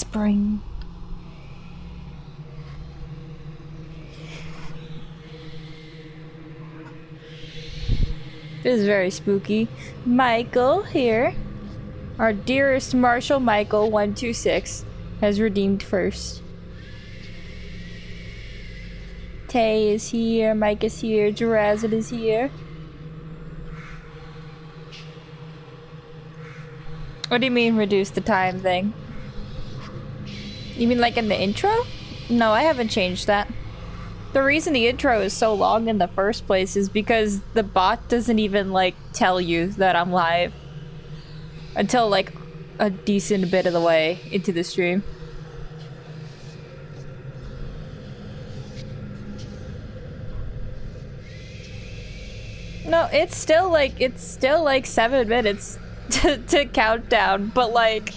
whispering. This is very spooky. Michael here. Our dearest Marshall Michael 126 has redeemed first. Tay is here, Mike is here, Jarazil is here. What do you mean reduce the time thing? You mean like in the intro? No, I haven't changed that. The reason the intro is so long in the first place is because the bot doesn't even like tell you that I'm live until like a decent bit of the way into the stream. No, it's still like 7 minutes to count down, but like,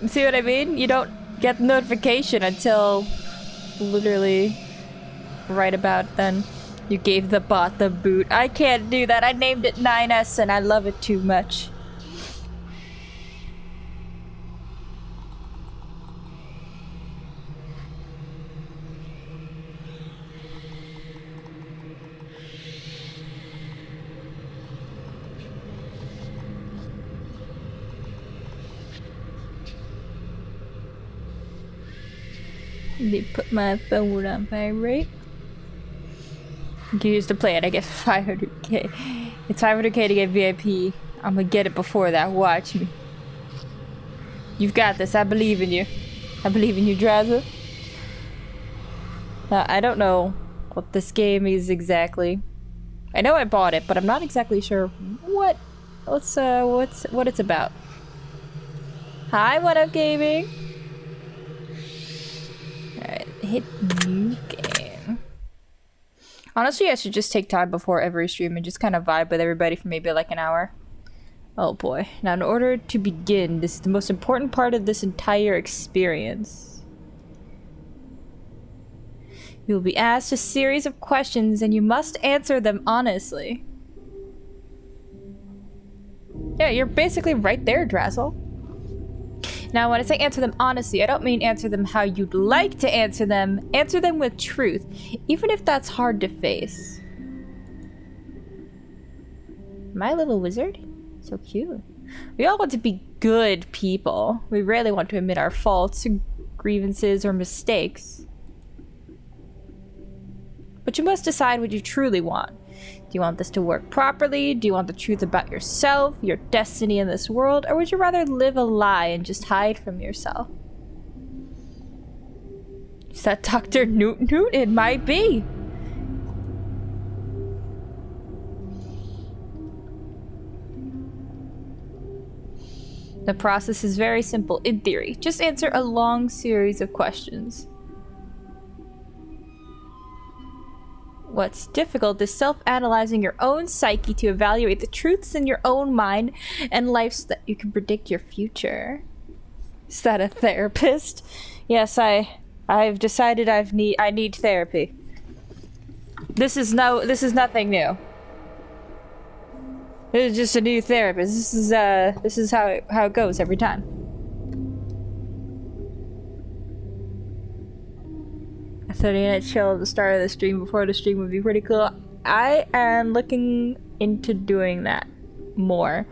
see what I mean? You don't get the notification until literally right about then. You gave the bot the boot. I can't do that. I named it 9S and I love it too much. Let me put my phone on vibrate. You can use the plan. I get 500k. It's 500k to get VIP. I'm gonna get it before that. Watch me. You've got this. I believe in you. I believe in you, Draza. I don't know what this game is exactly. I know I bought it, but I'm not exactly sure what it's about. Hi, What Up Gaming? Alright, hit new game. Honestly, I should just take time before every stream and just kind of vibe with everybody for maybe like an hour. Oh boy. Now, in order to begin, this is the most important part of this entire experience. You will be asked a series of questions and you must answer them honestly. Yeah, you're basically right there, Drazzle. Now, when I say answer them honestly, I don't mean answer them how you'd like to answer them. Answer them with truth, even if that's hard to face. My little wizard? So cute. We all want to be good people. We rarely want to admit our faults, grievances, or mistakes. But you must decide what you truly want. Do you want this to work properly? Do you want the truth about yourself, your destiny in this world? Or would you rather live a lie and just hide from yourself? Is that Dr. Newt? It might be. The process is very simple in theory. Just answer a long series of questions. What's difficult is self-analyzing your own psyche to evaluate the truths in your own mind and life so that you can predict your future. Is that a therapist? Yes, I've decided I need therapy. This is nothing new. This is just a new therapist. This is how it goes every time. A 30-minute chill at the start of the stream before the stream would be pretty cool. I am looking into doing that more.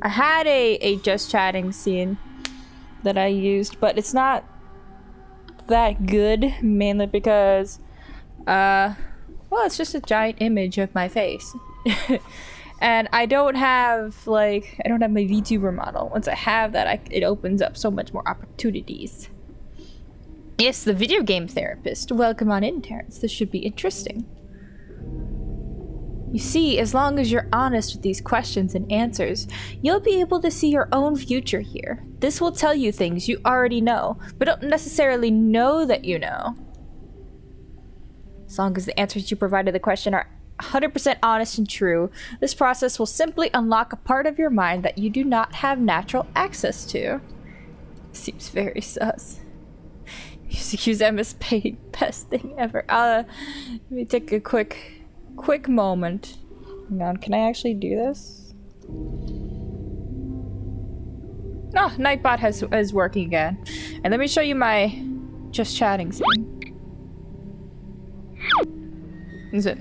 I had a just chatting scene that I used, but it's not that good, mainly because well, it's just a giant image of my face. And I don't have my VTuber model. Once I have that, it opens up so much more opportunities. Yes, the video game therapist. Welcome on in, Terrence. This should be interesting. You see, as long as you're honest with these questions and answers, you'll be able to see your own future here. This will tell you things you already know, but don't necessarily know that you know. As long as the answers you provide to the question are 100% honest and true, this process will simply unlock a part of your mind that you do not have natural access to. Seems very sus. Use MS Paint, best thing ever. Let me take a quick moment. Hang on, can I actually do this? Oh, Nightbot is working again. And let me show you my just chatting scene. Is it?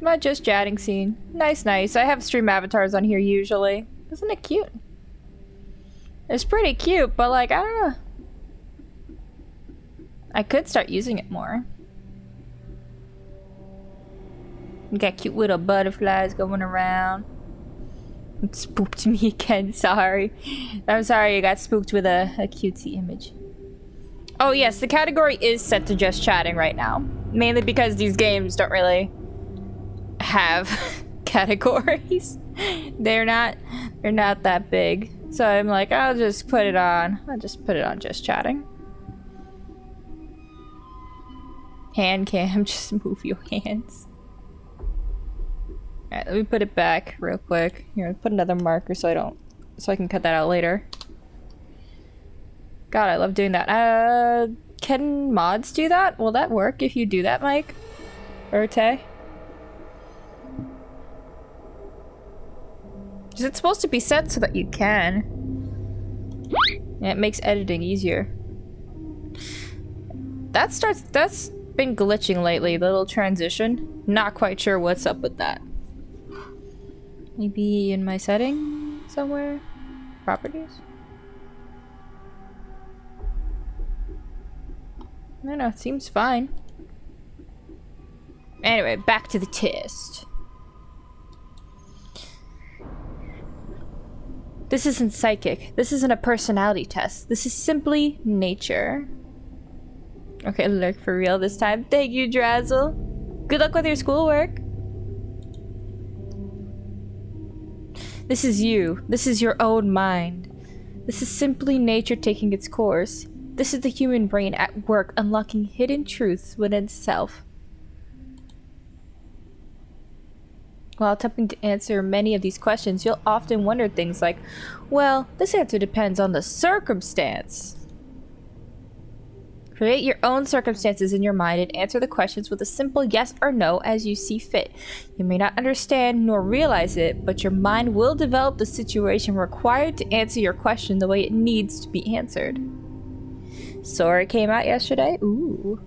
My just chatting scene. Nice, nice. I have stream avatars on here usually. Isn't it cute? It's pretty cute, but like, I don't know. I could start using it more. You got cute little butterflies going around. It spooked me again, sorry. I'm sorry you got spooked with a cutesy image. Oh yes, the category is set to just chatting right now. Mainly because these games don't really have categories. They're not that big. So I'm like, I'll just put it on just chatting. Hand cam, just move your hands. Alright, let me put it back real quick. Here, put another marker so I can cut that out later. God, I love doing that. Can mods do that? Will that work if you do that, Mike? Or Tay? Is it supposed to be set so that you can? Yeah, it makes editing easier. That's been glitching lately, the little transition. Not quite sure what's up with that. Maybe in my setting somewhere? Properties? I don't know, it seems fine. Anyway, back to the test. This isn't psychic. This isn't a personality test. This is simply nature. Okay, lurk for real this time. Thank you, Drazzle. Good luck with your schoolwork. This is you. This is your own mind. This is simply nature taking its course. This is the human brain at work unlocking hidden truths within itself. While attempting to answer many of these questions, you'll often wonder things like, well, this answer depends on the circumstance. Create your own circumstances in your mind and answer the questions with a simple yes or no as you see fit. You may not understand nor realize it, but your mind will develop the situation required to answer your question the way it needs to be answered. Sora came out yesterday? Ooh.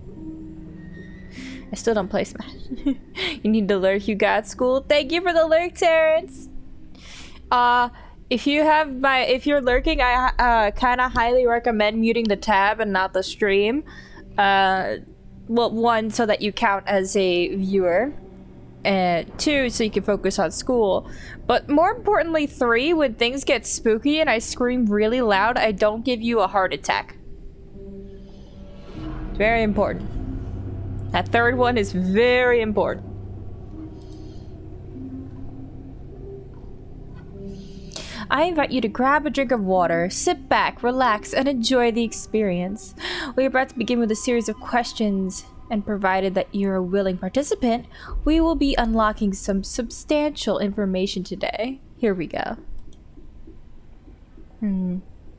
I still don't play Smash. You need to lurk, you got school. Thank you for the lurk, Terrence. If you're lurking, I kind of highly recommend muting the tab and not the stream. Well, one, so that you count as a viewer. And two, so you can focus on school. But more importantly, three, when things get spooky and I scream really loud, I don't give you a heart attack. It's very important. That third one is very important. I invite you to grab a drink of water, sit back, relax, and enjoy the experience. We are about to begin with a series of questions, and provided that you're a willing participant, we will be unlocking some substantial information today. Here we go.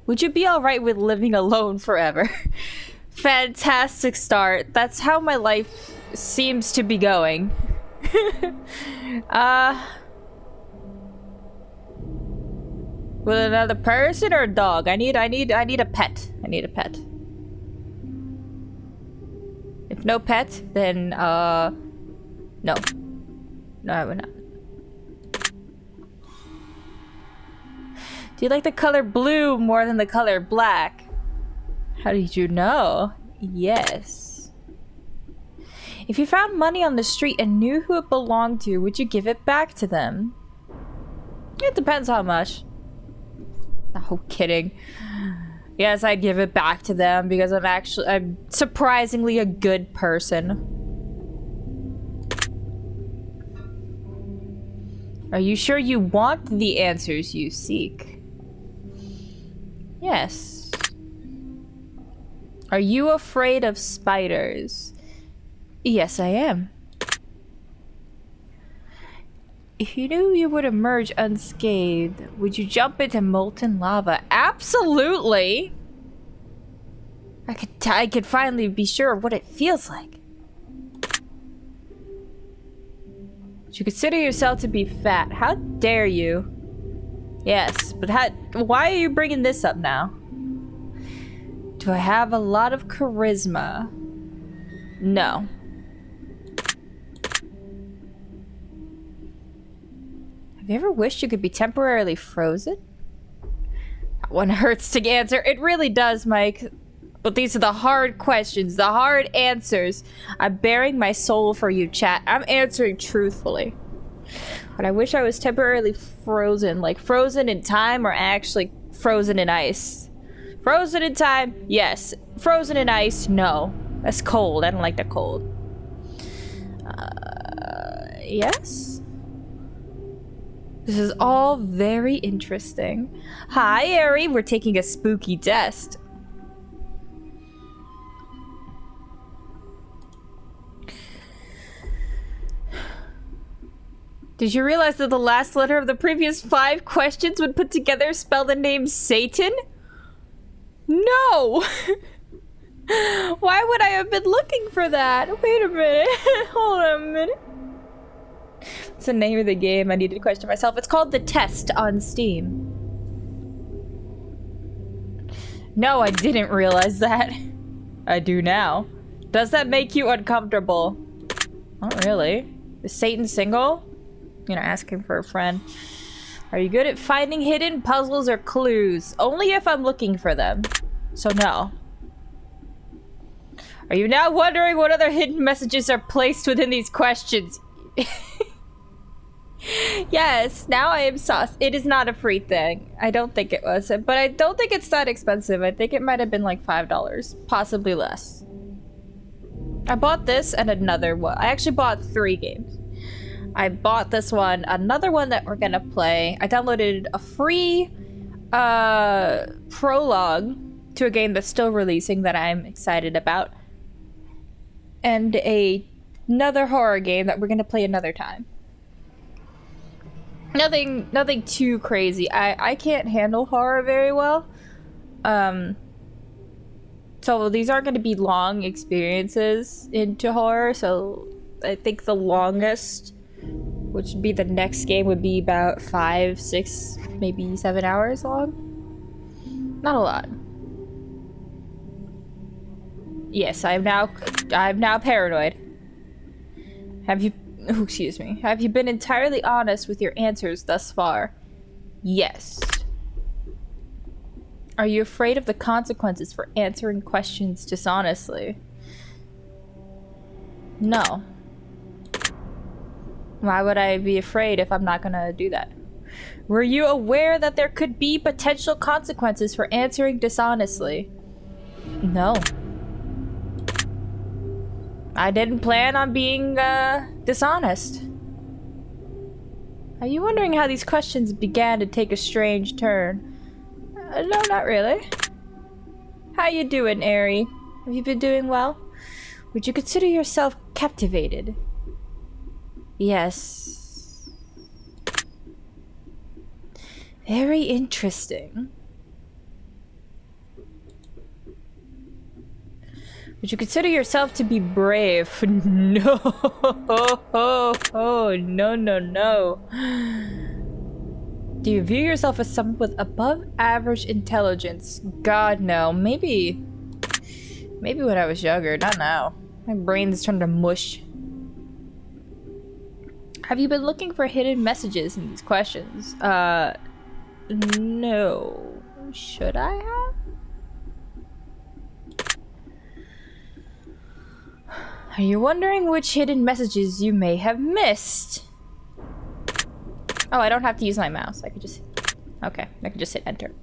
Would you be alright with living alone forever? Fantastic start. That's how my life seems to be going. With another person or a dog? I need a pet. I need a pet. If no pet, then no. No, I would not. Do you like the color blue more than the color black? How did you know? Yes. If you found money on the street and knew who it belonged to, would you give it back to them? It depends how much. Oh, kidding. Yes, I'd give it back to them because I'm surprisingly a good person. Are you sure you want the answers you seek? Yes. Are you afraid of spiders? Yes, I am. If you knew you would emerge unscathed, would you jump into molten lava? Absolutely! I could finally be sure of what it feels like. Would you consider yourself to be fat? How dare you? Yes, but why are you bringing this up now? Do I have a lot of charisma? No. Have you ever wished you could be temporarily frozen? That one hurts to answer. It really does, Mike. But these are the hard questions, the hard answers. I'm bearing my soul for you, chat. I'm answering truthfully. But I wish I was temporarily frozen. Like frozen in time or actually frozen in ice. Frozen in time, yes. Frozen in ice, no. That's cold. I don't like the cold. Yes? This is all very interesting. Hi, Ari. We're taking a spooky test. Did you realize that the last letter of the previous 5 questions when put together spell the name Satan? No! Why would I have been looking for that? Wait a minute. Hold on a minute. It's the name of the game. I needed to question myself. It's called The Test on Steam. No, I didn't realize that. I do now. Does that make you uncomfortable? Not really. Is Satan single? You know, asking for a friend. Are you good at finding hidden puzzles or clues? Only if I'm looking for them. So no. Are you now wondering what other hidden messages are placed within these questions? Yes, now I am sauce. It is not a free thing. I don't think it was, but I don't think it's that expensive. I think it might have been like $5, possibly less. I bought this and another one. I actually bought 3 games. I bought this one, another one that we're gonna play. I downloaded a free prologue to a game that's still releasing that I'm excited about. And another horror game that we're gonna play another time. Nothing too crazy. I can't handle horror very well. So these aren't gonna be long experiences into horror, so I think the longest, which would be the next game, would be about 5, 6, maybe 7 hours long. Not a lot. Yes, I'm now paranoid. Have you been entirely honest with your answers thus far? Yes. Are you afraid of the consequences for answering questions dishonestly? No. Why would I be afraid if I'm not gonna do that? Were you aware that there could be potential consequences for answering dishonestly? No. I didn't plan on being, dishonest. Are you wondering how these questions began to take a strange turn? No, not really. How you doing, Ari? Have you been doing well? Would you consider yourself captivated? Yes. Very interesting. Would you consider yourself to be brave? No. Oh, no, no, no. Do you view yourself as someone with above average intelligence? God, no. Maybe when I was younger, not now. My brain's turned to mush. Have you been looking for hidden messages in these questions? No. Should I have? Are you wondering which hidden messages you may have missed? Oh, I don't have to use my mouse. I could just... Okay, I can just hit enter.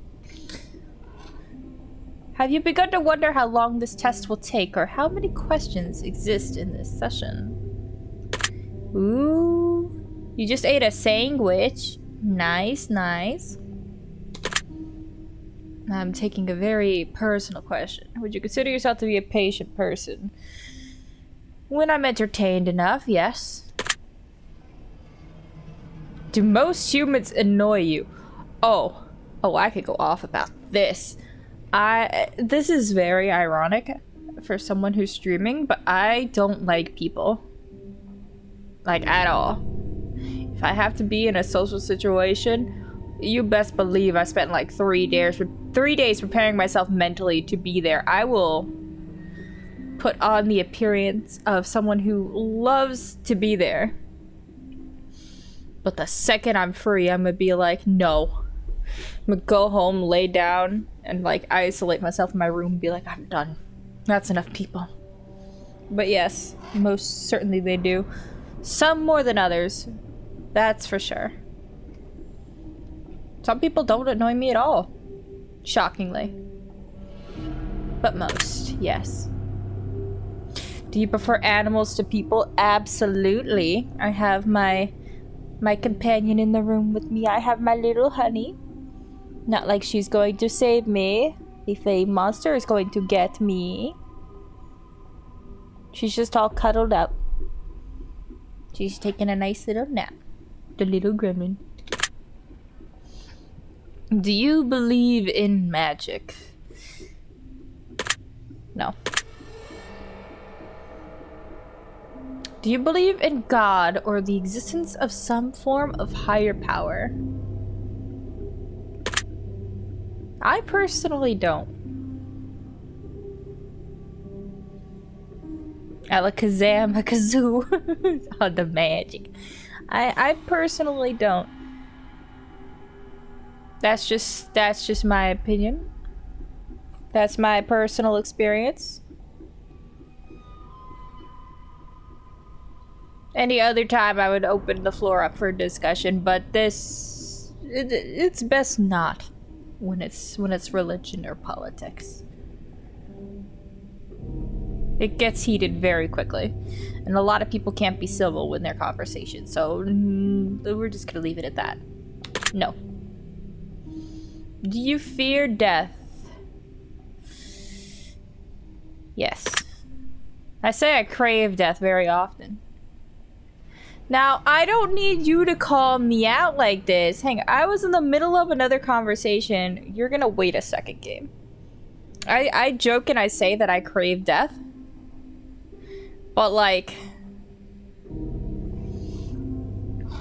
Have you begun to wonder how long this test will take or how many questions exist in this session? Ooh. You just ate a sandwich. Nice, nice. I'm taking a very personal question. Would you consider yourself to be a patient person? When I'm entertained enough, yes. Do most humans annoy you? Oh, I could go off about this. This is very ironic for someone who's streaming, but I don't like people. Like, at all. If I have to be in a social situation You best believe I spent like 3 days preparing myself mentally to be there. I will put on the appearance of someone who loves to be there. But the second I'm free, I'm gonna be like, no. I'm gonna go home, lay down, and like isolate myself in my room and be like, I'm done. That's enough people. But yes, most certainly they do. Some more than others. That's for sure. Some people don't annoy me at all. Shockingly. But most, yes. Do you prefer animals to people? Absolutely. I have my companion in the room with me. I have my little honey. Not like she's going to save me if a monster is going to get me. She's just all cuddled up. She's taking a nice little nap. The little gremlin. Do you believe in magic? No. Do you believe in God or the existence of some form of higher power? I personally don't. Alakazam, a kazoo. Oh, the magic. I personally don't. That's just my opinion. That's my personal experience. Any other time I would open the floor up for discussion, but it's best not when it's religion or politics. It gets heated very quickly, and a lot of people can't be civil in their conversation, so we're just gonna leave it at that. No. Do you fear death? Yes. I say I crave death very often. Now, I don't need you to call me out like this. Hang on, I was in the middle of another conversation. You're gonna wait a second, game. I joke and I say that I crave death. But like,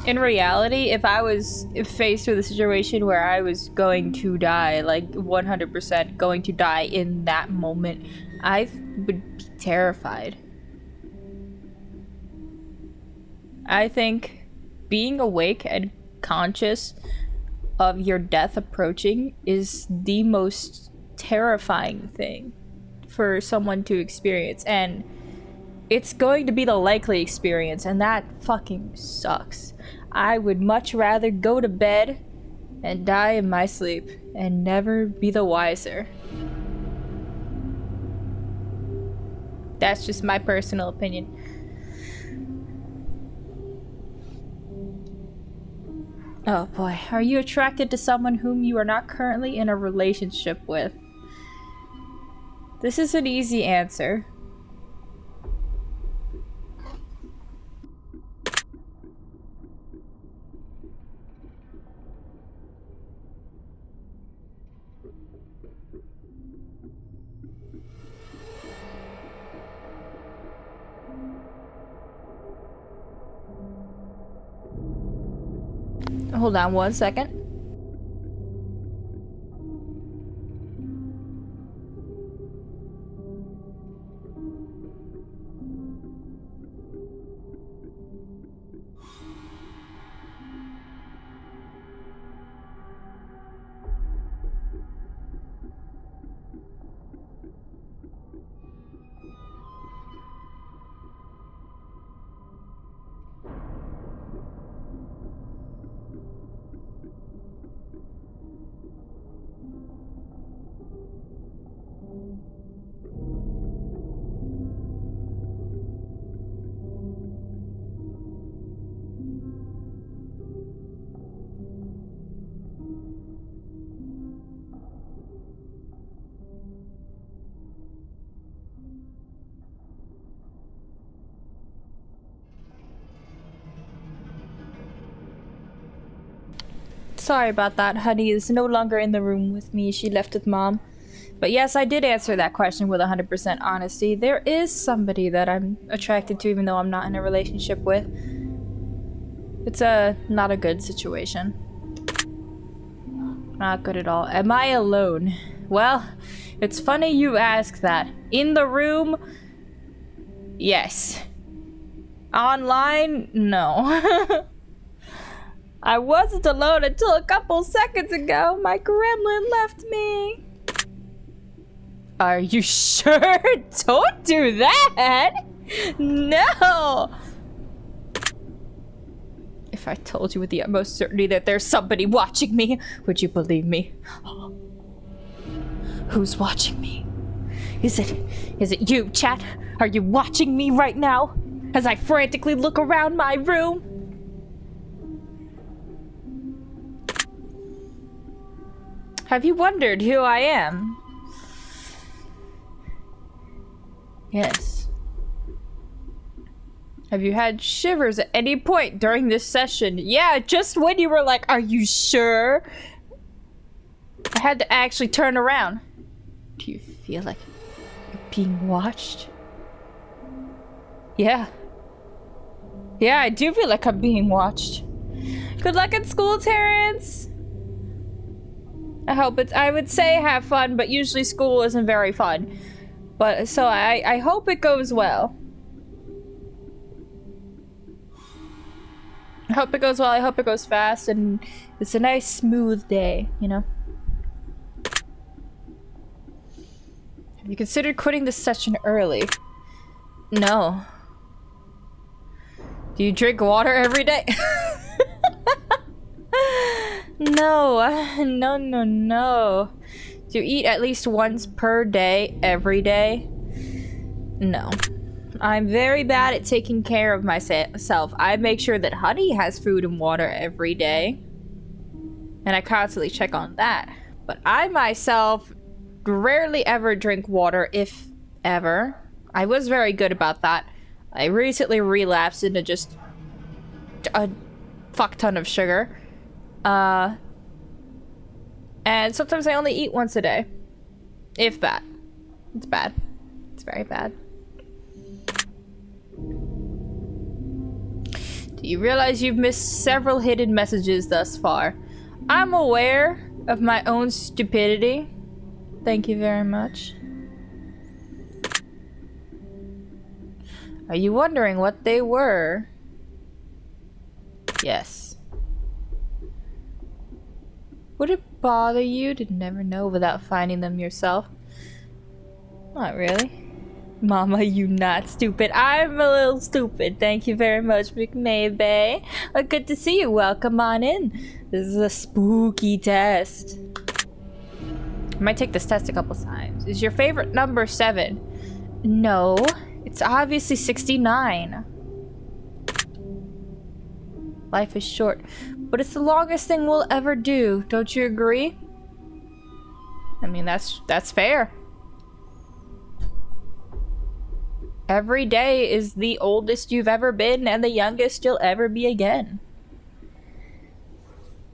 in reality, if I was faced with a situation where I was going to die, like 100% going to die in that moment, I would be terrified. I think being awake and conscious of your death approaching is the most terrifying thing for someone to experience, and it's going to be the likely experience, and that fucking sucks. I would much rather go to bed and die in my sleep and never be the wiser. That's just my personal opinion. Oh boy, are you attracted to someone whom you are not currently in a relationship with? This is an easy answer. Hold on 1 second. Sorry about that. Honey is no longer in the room with me. She left with mom. But yes, I did answer that question with 100% honesty. There is somebody that I'm attracted to even though I'm not in a relationship with. It's not a good situation. Not good at all. Am I alone? Well, it's funny you ask that. In the room, yes. Online, no. I wasn't alone until a couple seconds ago. My gremlin left me. Are you sure? Don't do that! No! If I told you with the utmost certainty that there's somebody watching me, would you believe me? Who's watching me? Is it you, chat? Are you watching me right now? As I frantically look around my room? Have you wondered who I am? Yes. Have you had shivers at any point during this session? Yeah, just when you were like, are you sure? I had to actually turn around. Do you feel like you're being watched? Yeah. Yeah, I do feel like I'm being watched. Good luck at school, Terrence! I would say have fun, but usually school isn't very fun. But, so I hope it goes well. I hope it goes well, I hope it goes fast, and it's a nice, smooth day, you know? Have you considered quitting this session early? No. Do you drink water every day? No, no. Do you eat at least once per day, every day? No. I'm very bad at taking care of myself. I make sure that Honey has food and water every day. And I constantly check on that. But I myself rarely ever drink water, if ever. I was very good about that. I recently relapsed into just a fuck ton of sugar. And sometimes I only eat once a day. If that. It's bad. It's very bad. Do you realize you've missed several hidden messages thus far? I'm aware of my own stupidity. Thank you very much. Are you wondering what they were? Yes. Would it bother you to never know without finding them yourself? Not really. Mama, you not stupid. I'm a little stupid. Thank you very much, McMaybay. Good to see you. Welcome on in. This is a spooky test. I might take this test a couple times. Is your favorite number 7? No. It's obviously 69. Life is short, but it's the longest thing we'll ever do. Don't you agree? I mean, that's fair. Every day is the oldest you've ever been and the youngest you'll ever be again.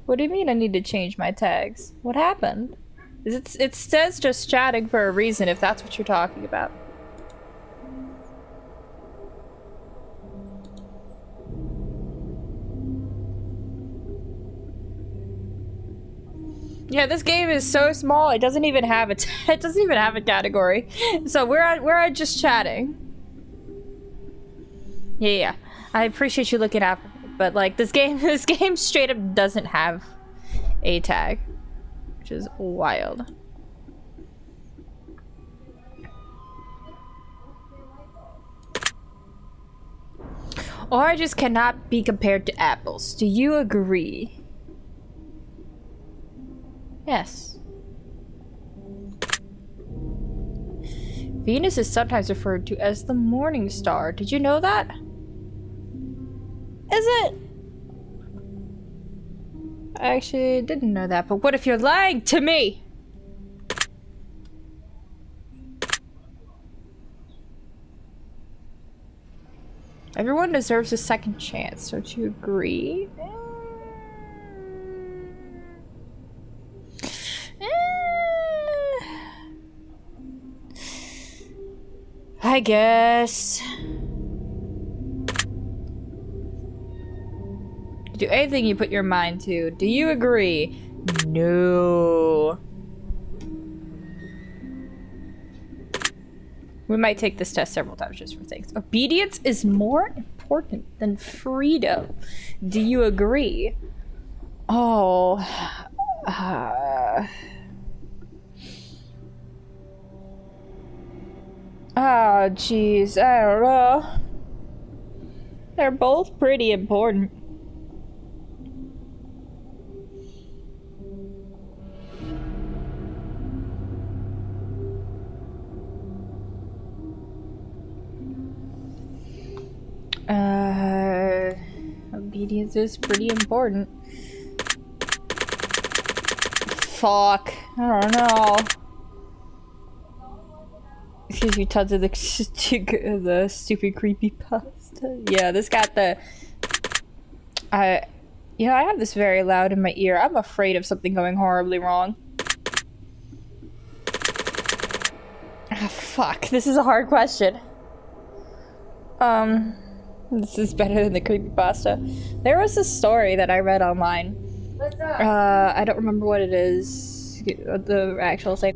What do you mean I need to change my tags? What happened? It says just chatting for a reason if that's what you're talking about. Yeah, this game is so small. It doesn't even have a it doesn't even have a category. So we're just chatting. Yeah. I appreciate you looking after me, but like this game straight up doesn't have a tag, which is wild. Oranges cannot be compared to apples. Do you agree? Yes. Venus is sometimes referred to as the morning star. Did you know that? Is it? I actually didn't know that, but what if you're lying to me? Everyone deserves a second chance, don't you agree? I guess. Do anything you put your mind to. Do you agree? No. We might take this test several times just for things. Obedience is more important than freedom. Do you agree? Oh. Oh, jeez. I don't know. They're both pretty important. Obedience is pretty important. Fuck. I don't know. Excuse me, tons of the stupid creepy pasta. Yeah, this got the... You know, I have this very loud in my ear. I'm afraid of something going horribly wrong. Ah, fuck. This is a hard question. This is better than the creepypasta. There was a story that I read online. I don't remember what it is. The actual thing.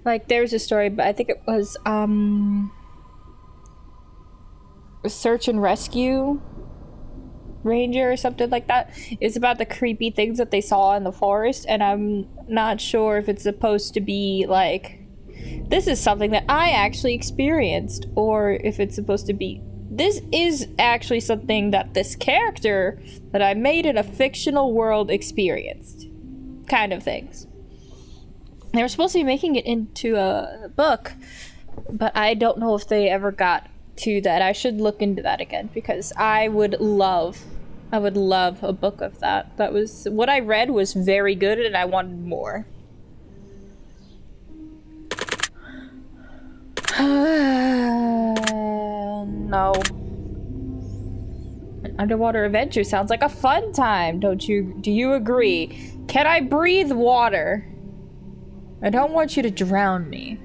Like, there's a story, but I think it was, Search and Rescue Ranger or something like that. It's about the creepy things that they saw in the forest, and I'm not sure if it's supposed to be, like, this is something that I actually experienced, or if it's supposed to be, this is actually something that this character that I made in a fictional world experienced. Kind of things. They were supposed to be making it into a book, but I don't know if they ever got to that. I should look into that again, because I would love a book of that. That was, what I read was very good and I wanted more. No. An underwater adventure sounds like a fun time, do you agree? Can I breathe water? I don't want you to drown me.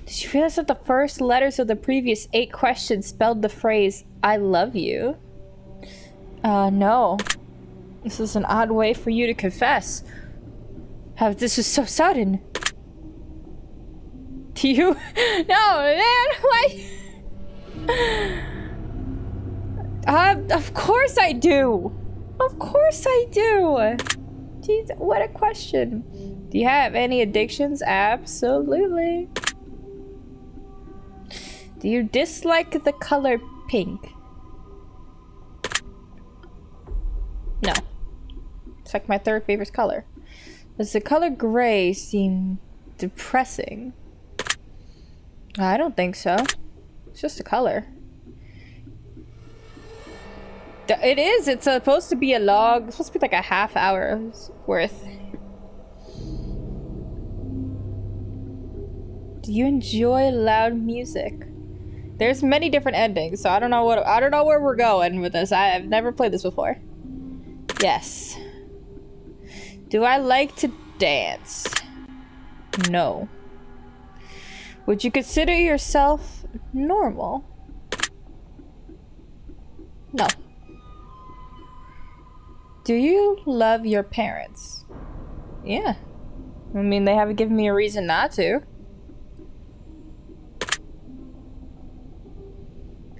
Did you realize that the first letters of the previous 8 questions spelled the phrase, I love you? No. This is an odd way for you to confess. How this was so sudden. Do you? No, man, why? Of course I do. Of course I do. Jeez, what a question. Do you have any addictions? Absolutely. Do you dislike the color pink? No. It's like my 3rd favorite color. Does the color gray seem depressing? I don't think so. It's just a color. It is. It's supposed to be a log. It's supposed to be like a half hour's worth. Do you enjoy loud music? There's many different endings, so I don't know where we're going with this. I've never played this before. Yes. Do I like to dance? No. Would you consider yourself normal? No. Do you love your parents? Yeah. I mean, they haven't given me a reason not to.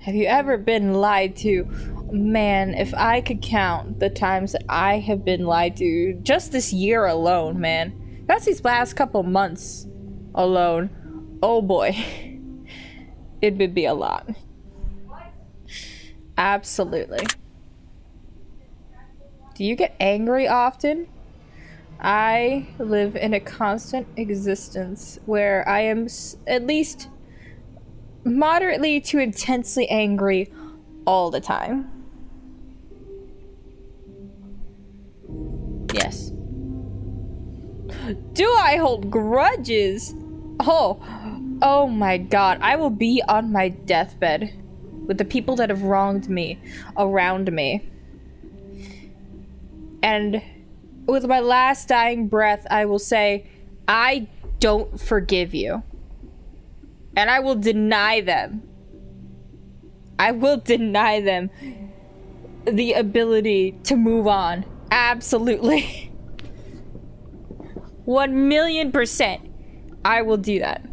Have you ever been lied to? Man, if I could count the times that I have been lied to just this year alone, man. That's these last couple months alone. Oh boy. It would be a lot. Absolutely. Do you get angry often? I live in a constant existence where I am at least moderately to intensely angry all the time. Yes. Do I hold grudges? Oh, Oh my god, I will be on my deathbed with the people that have wronged me around me. And with my last dying breath, I will say, I don't forgive you. And I will deny them. I will deny them the ability to move on. Absolutely. 1,000,000%. I will do that.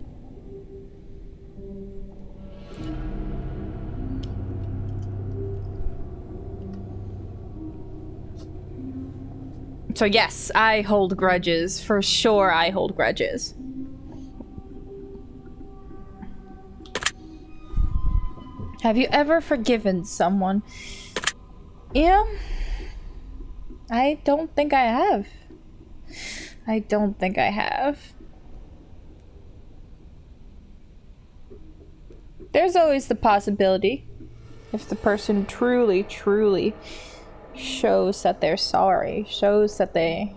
So yes, I hold grudges. For sure I hold grudges. Have you ever forgiven someone? Yeah. I don't think I have. I don't think I have. There's always the possibility. If the person truly, truly shows that they're sorry, shows that they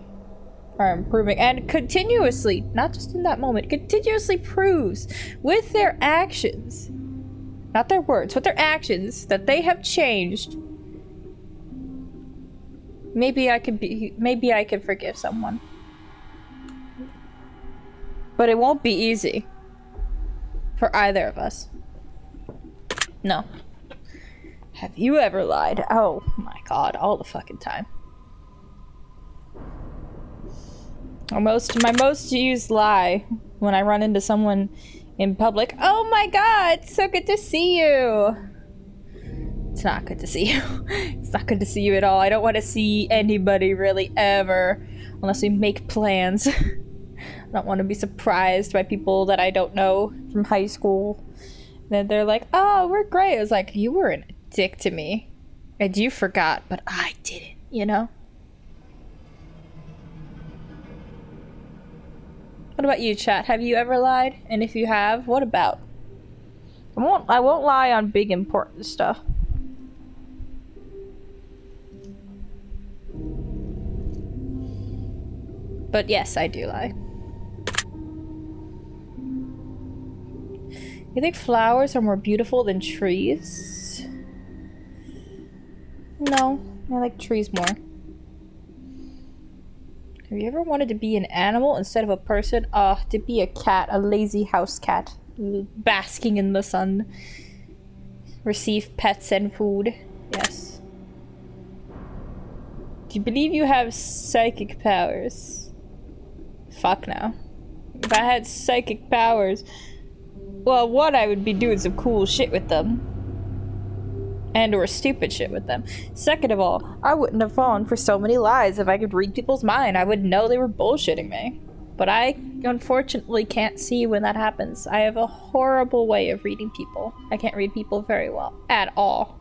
are improving, and continuously, not just in that moment, continuously proves with their actions, not their words, with their actions, that they have changed. Maybe I could forgive someone. But it won't be easy. For either of us. No. Have you ever lied? Oh my god, all the fucking time. My most used lie when I run into someone in public. Oh my god, so good to see you. It's not good to see you. It's not good to see you at all. I don't want to see anybody really ever unless we make plans. I don't want to be surprised by people that I don't know from high school. Then they're like, oh, we're great. I was like, you were a dick to me. And you forgot, but I didn't, you know? What about you, chat? Have you ever lied? And if you have, what about? I won't lie on big important stuff. But yes, I do lie. You think flowers are more beautiful than trees? No, I like trees more. Have you ever wanted to be an animal instead of a person? To be a cat, a lazy house cat, basking in the sun. Receive pets and food. Yes. Do you believe you have psychic powers? Fuck no. If I had psychic powers, well, one, I would be doing some cool shit with them. And or stupid shit with them. Second of all, I wouldn't have fallen for so many lies. If I could read people's mind, I would know they were bullshitting me. But I, unfortunately, can't see when that happens. I have a horrible way of reading people. I can't read people very well. At all.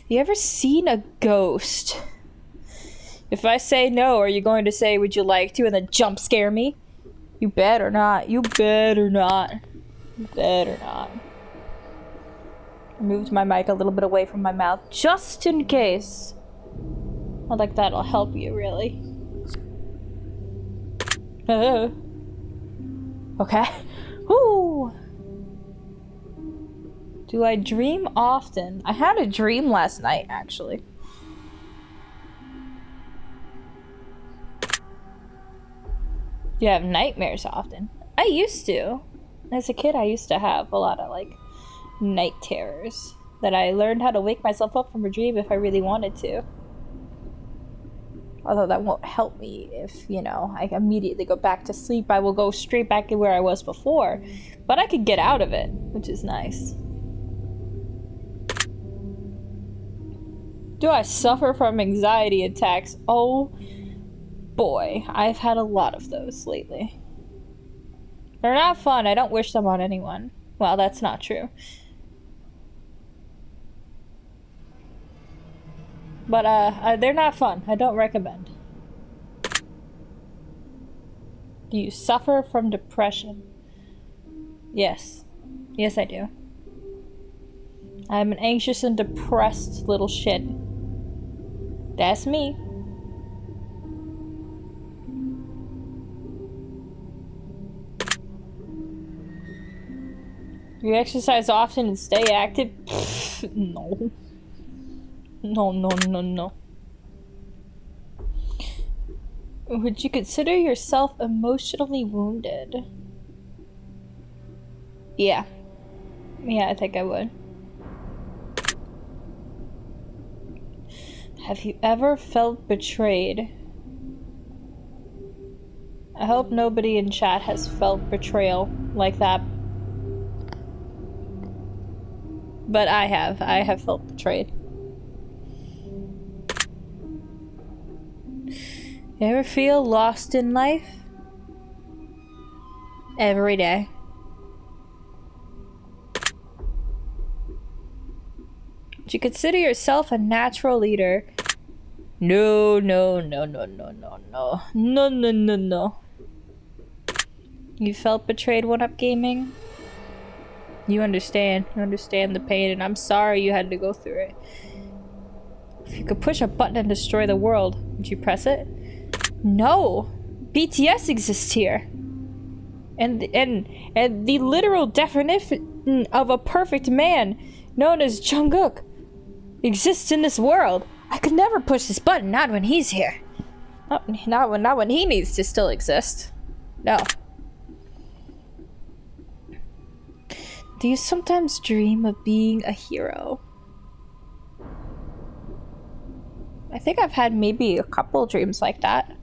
You ever seen a ghost? If I say no, are you going to say, would you like to, and then jump scare me? You better not. You better not. You better not. I moved my mic a little bit away from my mouth, just in case. I think that'll help you, really. Okay. Woo! Do I dream often? I had a dream last night, actually. Do you have nightmares often? I used to. As a kid, I used to have a lot of, like, night terrors that I learned how to wake myself up from a dream if I really wanted to. Although that won't help me if, you know, I immediately go back to sleep. I will go straight back to where I was before. But I could get out of it, which is nice. Do I suffer from anxiety attacks? Oh boy, I've had a lot of those lately. They're not fun. I don't wish them on anyone. Well, that's not true. But, they're not fun. I don't recommend. Do you suffer from depression? Yes. Yes, I do. I'm an anxious and depressed little shit. That's me. You exercise often and stay active? No. No. Would you consider yourself emotionally wounded? Yeah. Yeah, I think I would. Have you ever felt betrayed? I hope nobody in chat has felt betrayal like that. But I have. I have felt betrayed. You ever feel lost in life? Every day. Do you consider yourself a natural leader? No. You felt betrayed when up gaming? You understand. You understand the pain, and I'm sorry you had to go through it. If you could push a button and destroy the world, would you press it? No! BTS exists here. And the literal definition of a perfect man, known as Jungkook, exists in this world. I could never push this button, not when he's here. Not when he needs to still exist. No. Do you sometimes dream of being a hero? I think I've had maybe a couple dreams like that.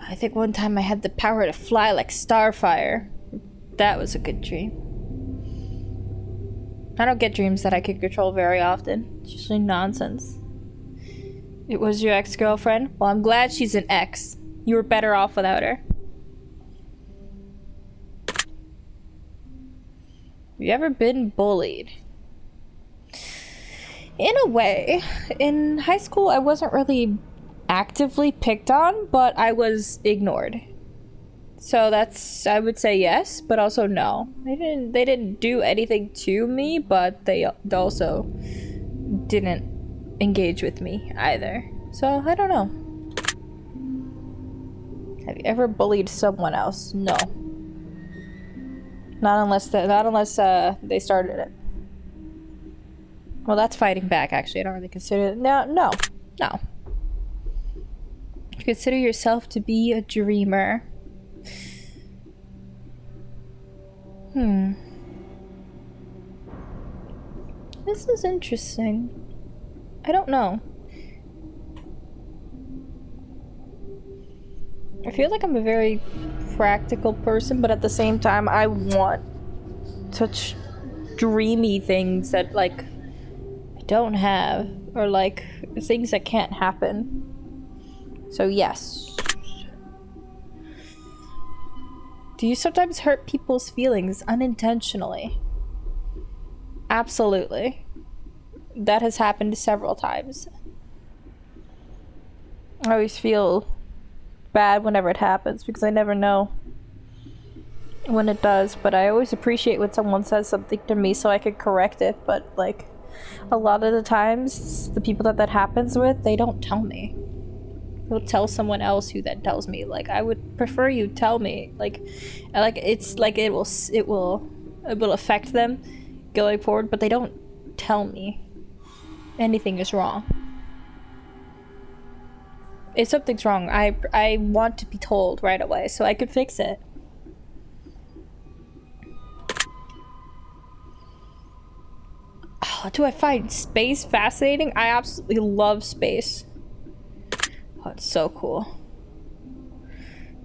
I think one time I had the power to fly like Starfire. That was a good dream. I don't get dreams that I can control very often. It's usually nonsense. It was your ex-girlfriend? Well, I'm glad she's an ex. You were better off without her. Have you ever been bullied? In a way. In high school, I wasn't really actively picked on, but I was ignored. So that's, I would say yes, but also no. They didn't do anything to me, but they also didn't engage with me either. So I don't know. Have you ever bullied someone else? No. Not unless they started it. Well, that's fighting back, actually. I don't really consider it. No. Consider yourself to be a dreamer. This is interesting. I don't know. I feel like I'm a very practical person, but at the same time, I want such dreamy things that, like, I don't have, or like things that can't happen. So yes. Do you sometimes hurt people's feelings unintentionally? Absolutely. That has happened several times. I always feel bad whenever it happens because I never know when it does, but I always appreciate when someone says something to me so I can correct it, but like a lot of the times the people that happens with, they don't tell me. They'll tell someone else who then tells me. Like, I would prefer you tell me. Like it's like it will affect them going forward, but they don't tell me anything is wrong. If something's wrong, I want to be told right away so I could fix it. Oh, do I find space fascinating? I absolutely love space. Oh, it's so cool.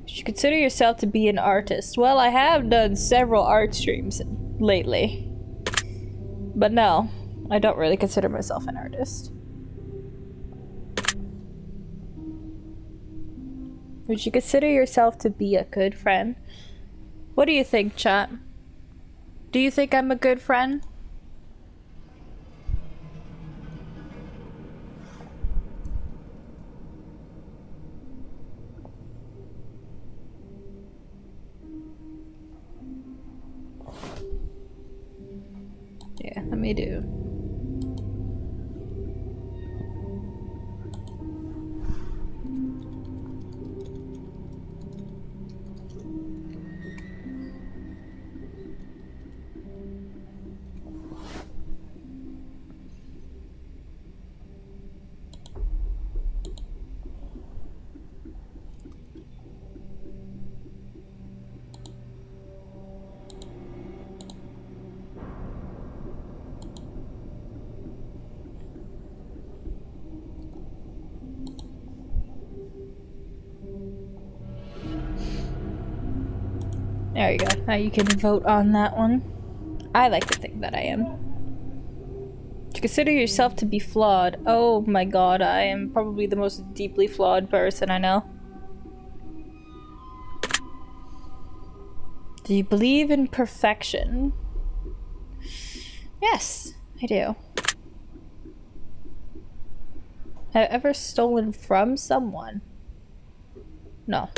You should consider yourself to be an artist. Well, I have done several art streams lately. But no, I don't really consider myself an artist. Would you consider yourself to be a good friend? What do you think, chat? Do you think I'm a good friend? Yeah, let me do. There you go. Now you can vote on that one. I like to think that I am. To consider yourself to be flawed. Oh my god, I am probably the most deeply flawed person I know. Do you believe in perfection? Yes, I do. Have I ever stolen from someone? No.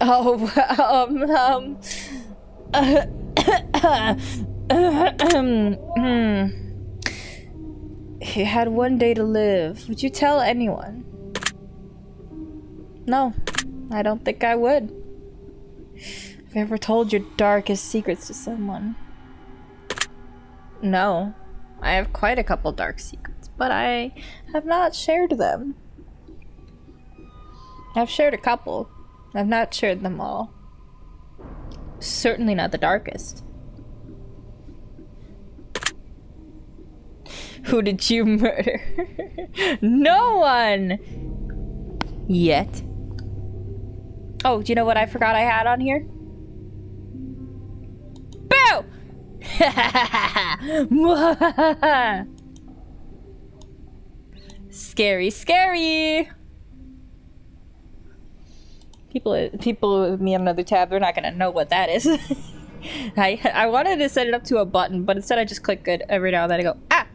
Oh, If you had one day to live, would you tell anyone? No, I don't think I would. Have you ever told your darkest secrets to someone? No. I have quite a couple dark secrets, but I have not shared them. I've shared a couple. I've not shared them all. Certainly not the darkest. Who did you murder? No one! Yet. Oh, do you know what I forgot I had on here? Boo! Scary, scary! People with me on another tab, they're not gonna know what that is. I wanted to set it up to a button, but instead I just click it every now and then. I go, ah!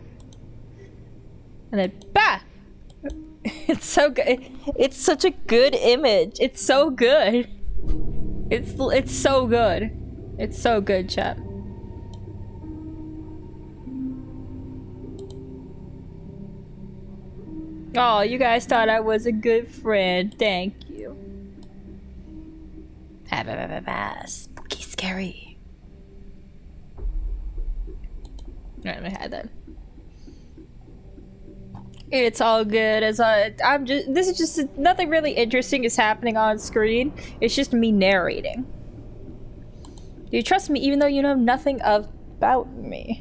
And then, bah! It's so good. It's such a good image. It's so good. It's so good. It's so good, chat. Oh, you guys thought I was a good friend. Thank you. Spooky, scary. Alright, I had that. It's all good as I'm just. This is just nothing really interesting is happening on screen. It's just me narrating. Do you trust me even though you know nothing about me?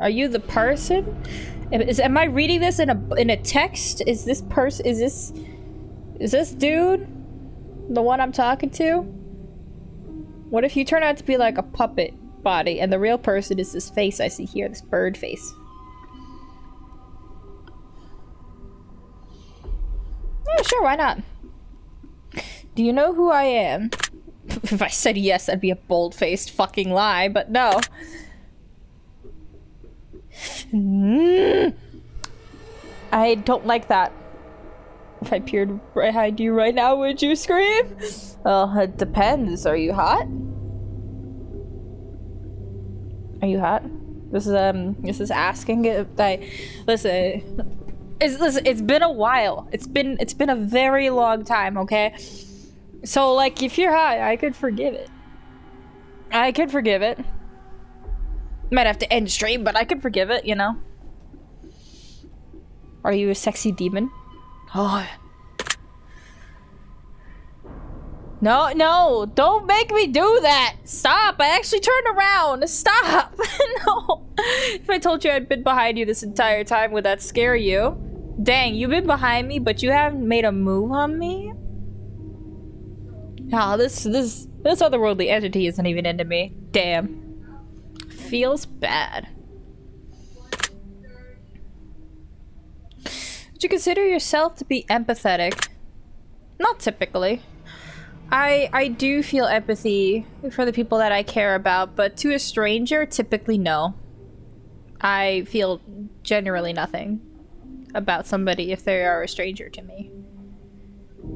Are you the person? Am I reading this in a text? Is this person? Is this dude the one I'm talking to? What if you turn out to be like a puppet body and the real person is this face I see here, this bird face? Yeah, sure, why not? Do you know who I am? If I said yes, that'd be a bold-faced fucking lie, but no. I don't like that. If I peered behind you right now, would you scream? Well, it depends. Are you hot? Are you hot? This is asking if I... Listen, it's been a while. It's been a very long time, okay? So, like, if you're hot, I could forgive it. I could forgive it. Might have to end stream, but I could forgive it, you know? Are you a sexy demon? Oh. No, don't make me do that! Stop! I actually turned around! Stop! No! If I told you I'd been behind you this entire time, would that scare you? Dang, you've been behind me, but you haven't made a move on me? Oh, this otherworldly entity isn't even into me. Damn. Feels bad. Would you consider yourself to be empathetic? Not typically. I do feel empathy for the people that I care about, but to a stranger, typically no. I feel generally nothing about somebody if they are a stranger to me.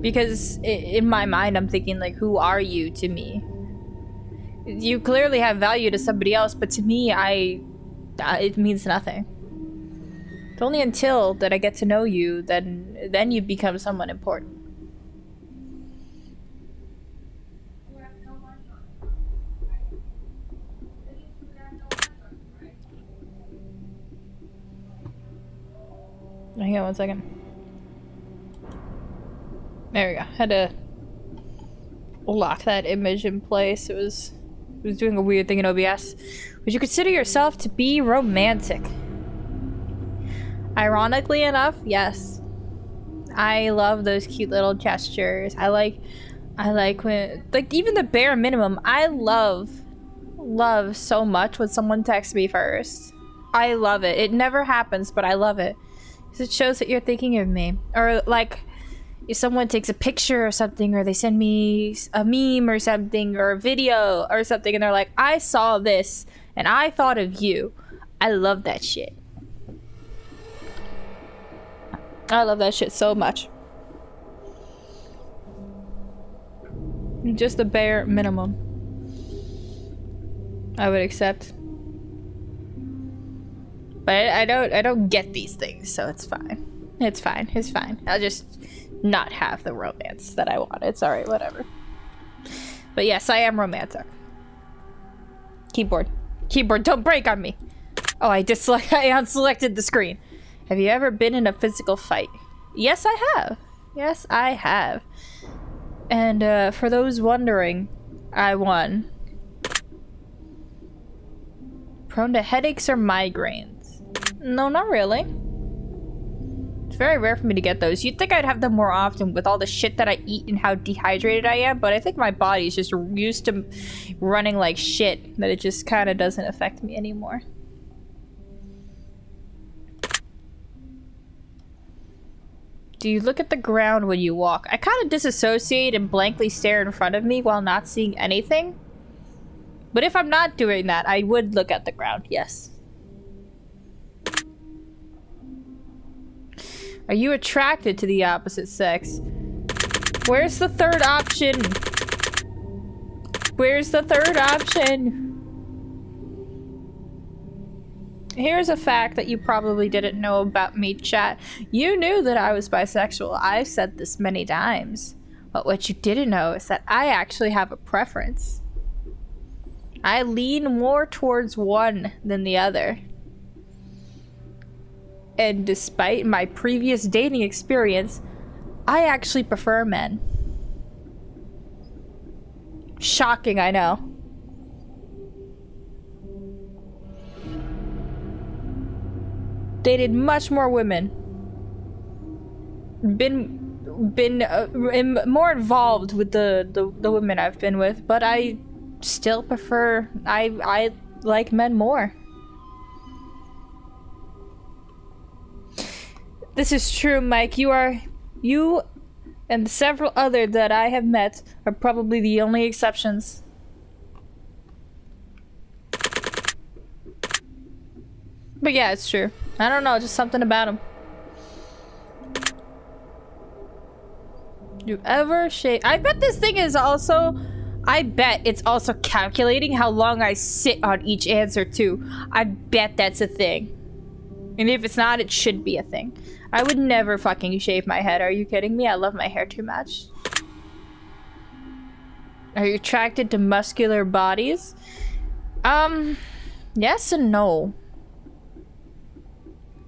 Because in my mind, I'm thinking, like, who are you to me? You clearly have value to somebody else, but to me, it means nothing. It's only until that I get to know you, then you become someone important. Hang on one second. There we go. Had to lock that image in place. It was doing a weird thing in OBS. Would you consider yourself to be romantic? Ironically enough, yes. I love those cute little gestures. I like when, like, even the bare minimum. I love so much when someone texts me first. I love it. It never happens, but I love it. Because it shows that you're thinking of me. Or, like, if someone takes a picture or something, or they send me a meme or something, or a video or something, and they're like, I saw this, and I thought of you. I love that shit. I love that shit so much. Just the bare minimum I would accept. But I don't get these things, so it's fine. It's fine. It's fine. I'll just not have the romance that I want. It's alright, whatever. But yes, I am romantic. Keyboard. Keyboard, don't break on me. Oh, I unselected the screen. Have you ever been in a physical fight? Yes, I have. Yes, I have. And for those wondering, I won. Prone to headaches or migraines? No, not really. It's very rare for me to get those. You'd think I'd have them more often with all the shit that I eat and how dehydrated I am, but I think my body's just used to running like shit that it just kind of doesn't affect me anymore. Do you look at the ground when you walk? I kind of disassociate and blankly stare in front of me while not seeing anything. But if I'm not doing that, I would look at the ground, yes. Are you attracted to the opposite sex? Where's the third option? Where's the third option? Here's a fact that you probably didn't know about me, chat. You knew that I was bisexual. I've said this many times. But what you didn't know is that I actually have a preference. I lean more towards one than the other. And despite my previous dating experience, I actually prefer men. Shocking, I know. Dated much more women. Been more involved with the women I've been with, but I still prefer, I like men more. This is true, Mike. You and several others that I have met are probably the only exceptions. But yeah, it's true. I don't know, just something about him. You ever shave? I bet this thing is also... I bet it's also calculating how long I sit on each answer, too. I bet that's a thing. And if it's not, it should be a thing. I would never fucking shave my head. Are you kidding me? I love my hair too much. Are you attracted to muscular bodies? Yes and no.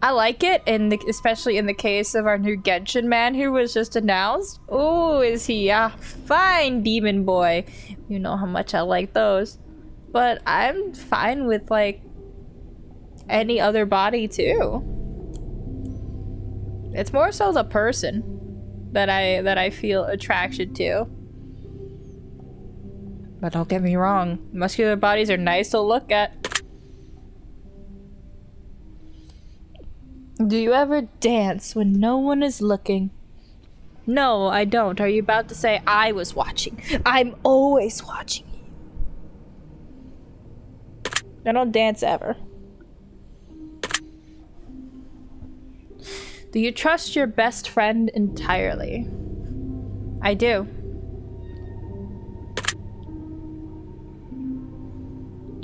I like it, especially in the case of our new Genshin man who was just announced. Oh, is he a fine demon boy? You know how much I like those. But I'm fine with, like, any other body, too. It's more so the person that I feel attraction to. But don't get me wrong, muscular bodies are nice to look at. Do you ever dance when no one is looking? No, I don't. Are you about to say I was watching? I'm always watching you. I don't dance ever. Do you trust your best friend entirely? I do.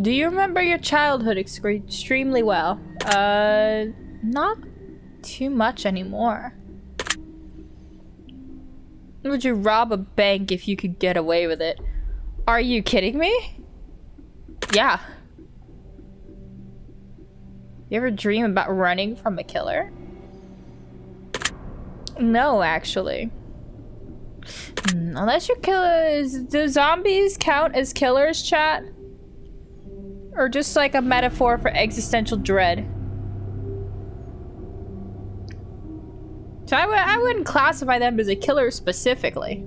Do you remember your childhood extremely well? Not too much anymore. Would you rob a bank if you could get away with it? Are you kidding me? Yeah. You ever dream about running from a killer? No, actually. Unless your killers... Do zombies count as killers, chat? Or just like a metaphor for existential dread? So I wouldn't classify them as a killer specifically.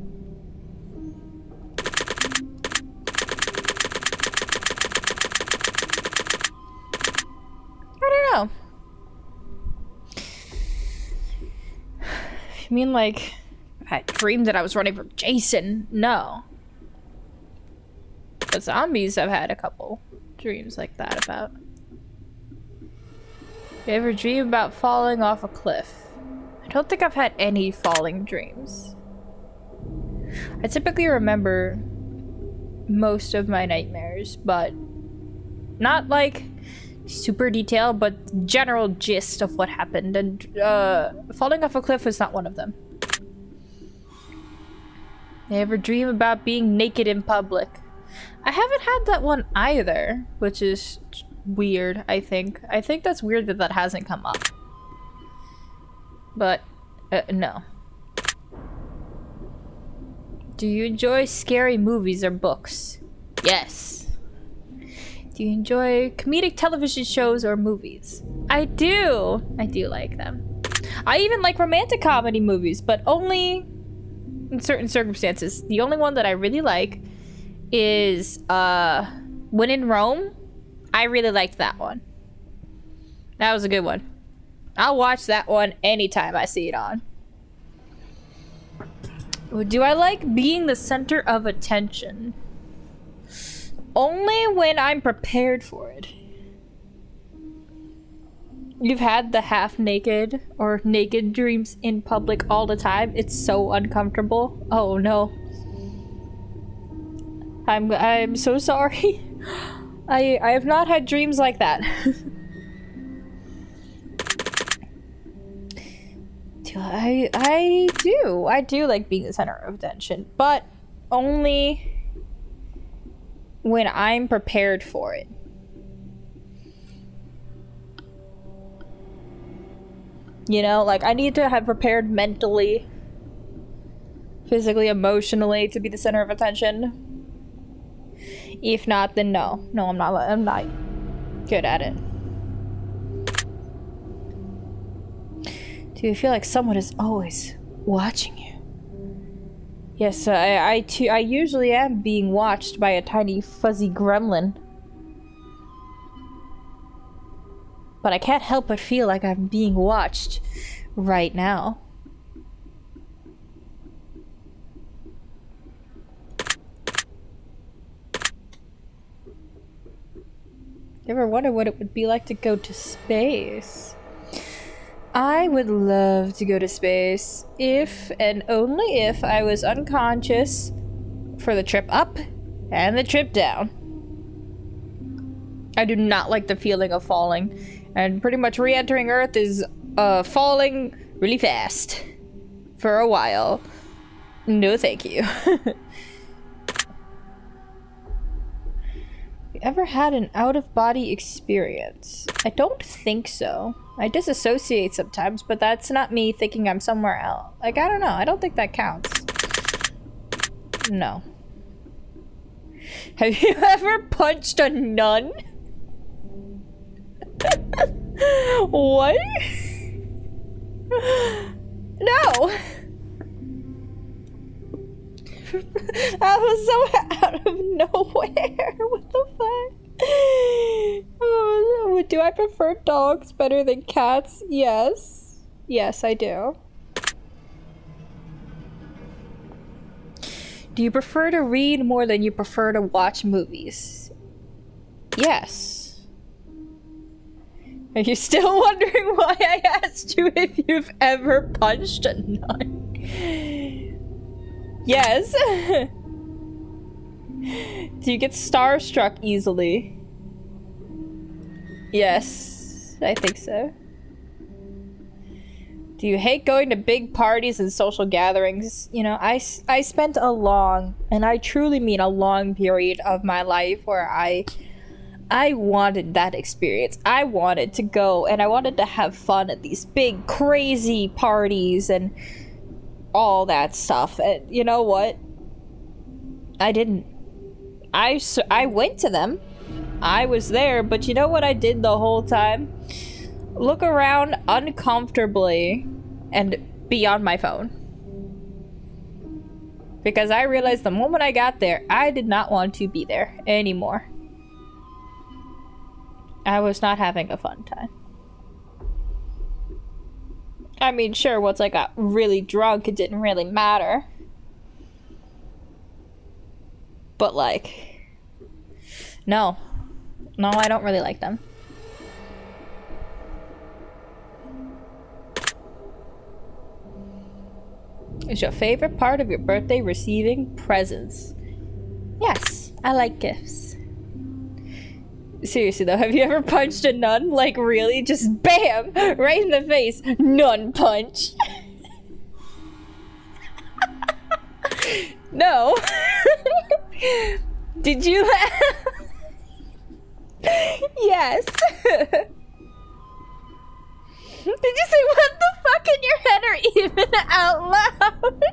I don't know. I mean, like, I dreamed that I was running from Jason. No. But zombies, I've had a couple dreams like that about. You ever dream about falling off a cliff? I don't think I've had any falling dreams. I typically remember most of my nightmares, but not like super detailed, but general gist of what happened. And falling off a cliff was not one of them. I ever dream about being naked in public? I haven't had that one either, which is weird, I think. I think that's weird that that hasn't come up. But, no. Do you enjoy scary movies or books? Yes. Do you enjoy comedic television shows or movies? I do. I do like them. I even like romantic comedy movies, but only in certain circumstances. The only one that I really like is When in Rome. I really liked that one. That was a good one. I'll watch that one anytime I see it on. Do I like being the center of attention? Only when I'm prepared for it. You've had the half-naked or naked dreams in public all the time. It's so uncomfortable. Oh no. I'm so sorry. I have not had dreams like that. I do like being the center of attention, but only when I'm prepared for it. You know, like I need to have prepared mentally, physically, emotionally to be the center of attention. If not, then no. No, I'm not good at it. Do you feel like someone is always watching you? Yes, I usually am being watched by a tiny fuzzy gremlin. But I can't help but feel like I'm being watched right now. You ever wonder what it would be like to go to space? I would love to go to space if and only if I was unconscious for the trip up and the trip down. I do not like the feeling of falling, and pretty much re-entering Earth is falling really fast for a while. No thank you. You ever had an out-of-body experience? I don't think so. I disassociate sometimes, but that's not me thinking I'm somewhere else. Like, I don't know. I don't think that counts. No. Have you ever punched a nun? What? No! That was so out of nowhere. What the fuck? Oh, do I prefer dogs better than cats? Yes. Yes, I do. Do you prefer to read more than you prefer to watch movies? Yes. Are you still wondering why I asked you if you've ever punched a nun? Yes. Do you get starstruck easily? Yes, I think so. Do you hate going to big parties and social gatherings? You know, I spent a long, and I truly mean a long period of my life where I wanted that experience. I wanted to go and I wanted to have fun at these big, crazy parties and all that stuff. And you know what? I didn't. I went to them. I was there, but you know what I did the whole time? Look around uncomfortably and be on my phone. Because I realized the moment I got there, I did not want to be there anymore. I was not having a fun time. I mean, sure, once I got really drunk, it didn't really matter. But like, no. No, I don't really like them. Is your favorite part of your birthday receiving presents? Yes, I like gifts. Seriously though, have you ever punched a nun? Like really? Just BAM! Right in the face. Nun punch. No. Did you laugh? Yes. Did you say what the fuck in your head or even out loud?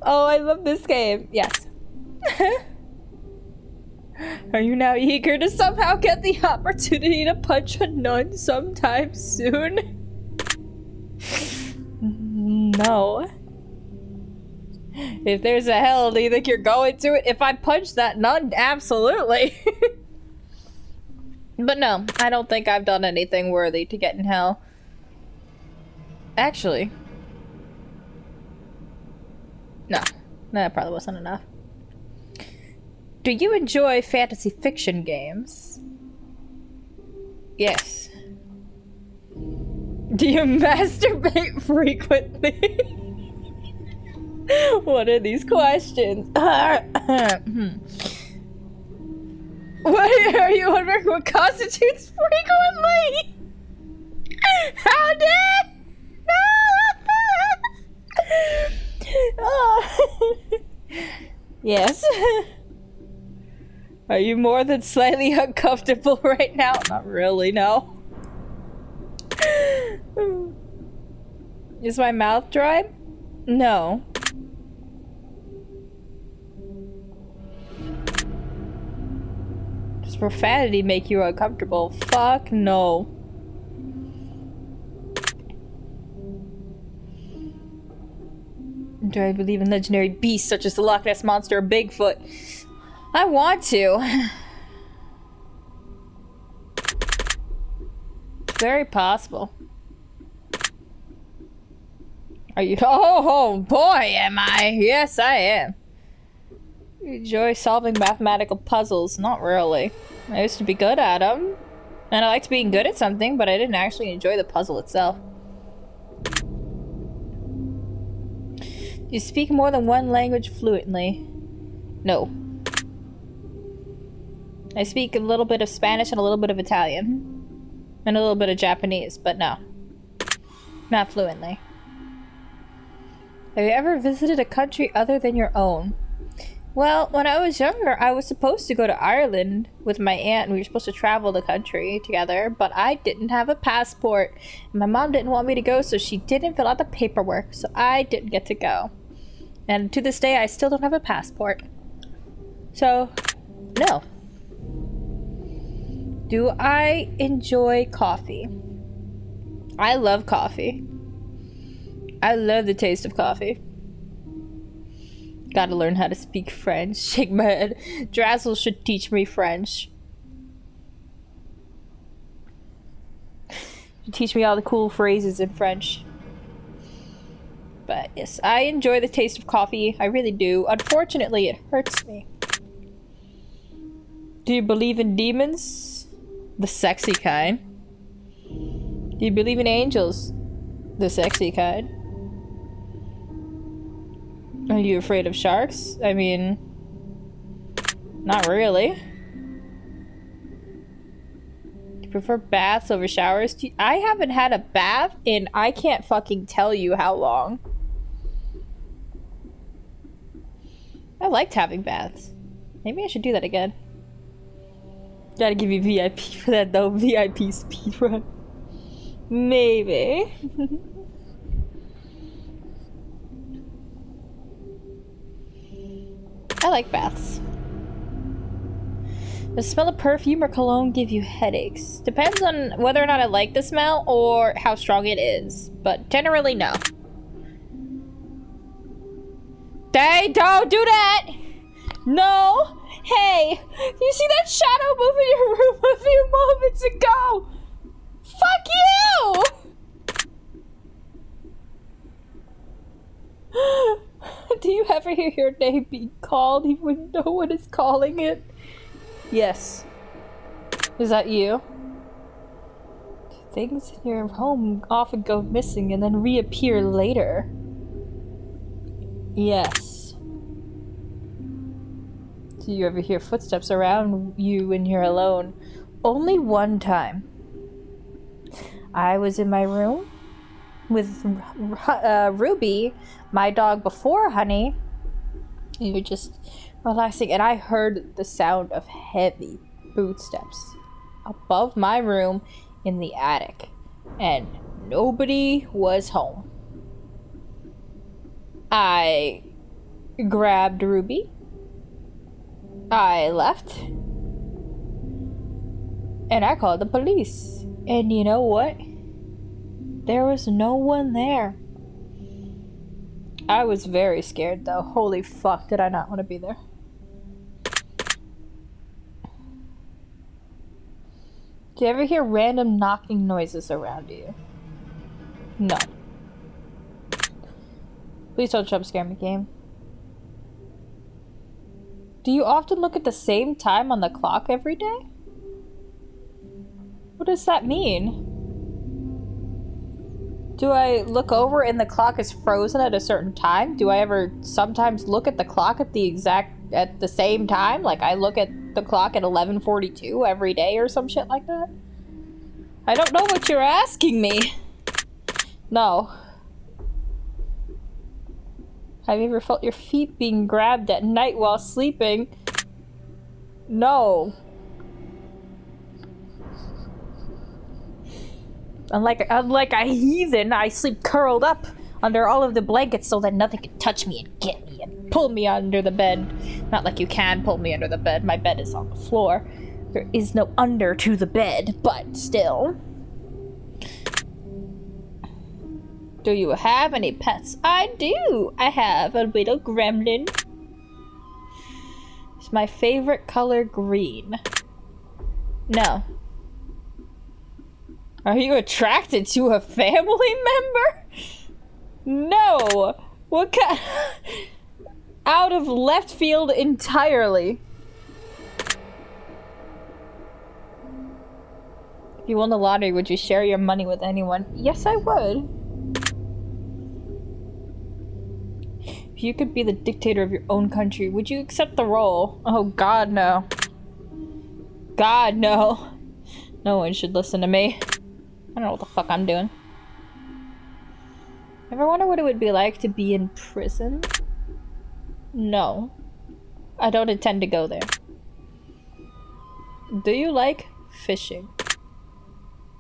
Oh, I love this game. Yes. Are you now eager to somehow get the opportunity to punch a nun sometime soon? No. If there's a hell, do you think you're going to it? If I punch that nun, absolutely. But no, I don't think I've done anything worthy to get in hell. Actually. No. That probably wasn't enough. Do you enjoy fantasy fiction games? Yes. Do you masturbate frequently? What are these questions? What are you wondering what constitutes frequently? How dare? Yes. Are you more than slightly uncomfortable right now? Not really, no. Is my mouth dry? No. Does profanity make you uncomfortable? Fuck no. Do I believe in legendary beasts such as the Loch Ness Monster or Bigfoot? I want to. Very possible. Are you? Oh boy, am I? Yes, I am. Enjoy solving mathematical puzzles? Not really. I used to be good at them, and I liked being good at something, but I didn't actually enjoy the puzzle itself. Do you speak more than one language fluently? No. I speak a little bit of Spanish and a little bit of Italian. And a little bit of Japanese, but no. Not fluently. Have you ever visited a country other than your own? Well, when I was younger, I was supposed to go to Ireland with my aunt, and we were supposed to travel the country together, but I didn't have a passport. My mom didn't want me to go, so she didn't fill out the paperwork, so I didn't get to go. And to this day, I still don't have a passport. So, no. Do I enjoy coffee? I love coffee. I love the taste of coffee. Gotta learn how to speak French. Shake my head. Drazzle should teach me French. Teach me all the cool phrases in French. But yes, I enjoy the taste of coffee. I really do. Unfortunately, it hurts me. Do you believe in demons? The sexy kind. Do you believe in angels? The sexy kind. Are you afraid of sharks? I mean, not really. Do you prefer baths over showers? I haven't had a bath in I can't fucking tell you how long. I liked having baths. Maybe I should do that again. Gotta give you VIP for that though. VIP speedrun. Maybe. I like baths. The smell of perfume or cologne give you headaches. Depends on whether or not I like the smell or how strong it is. But generally, no. Hey, don't do that! No! Hey! You see that shadow move in your room a few moments ago? Fuck you! Do you ever hear your name being called even when no one is calling it? Yes. Is that you? Things in your home often go missing and then reappear later. Yes. Do you ever hear footsteps around you when you're alone? Only one time. I was in my room with Ruby, my dog before Honey. We were just relaxing, and I heard the sound of heavy footsteps above my room in the attic, and nobody was home. I grabbed Ruby. I left. And I called the police. And you know what? There was no one there. I was very scared though. Holy fuck, did I not want to be there. Do you ever hear random knocking noises around you? No. Please don't jump scare me, game. Do you often look at the same time on the clock every day? What does that mean? Do I look over and the clock is frozen at a certain time? Do I ever sometimes look at the clock at the same time? Like I look at the clock at 11:42 every day or some shit like that? I don't know what you're asking me. No. Have you ever felt your feet being grabbed at night while sleeping? No. Unlike a heathen, I sleep curled up under all of the blankets so that nothing can touch me and get me and pull me under the bed. Not like you can pull me under the bed. My bed is on the floor. There is no under to the bed, but still. Do you have any pets? I do! I have a little gremlin. Is my favorite color green? No. Are you attracted to a family member? No! What kind? Out of left field entirely. If you won the lottery, would you share your money with anyone? Yes, I would. If you could be the dictator of your own country, would you accept the role? Oh, God, no. God, no. No one should listen to me. I don't know what the fuck I'm doing. Ever wonder what it would be like to be in prison? No. I don't intend to go there. Do you like fishing?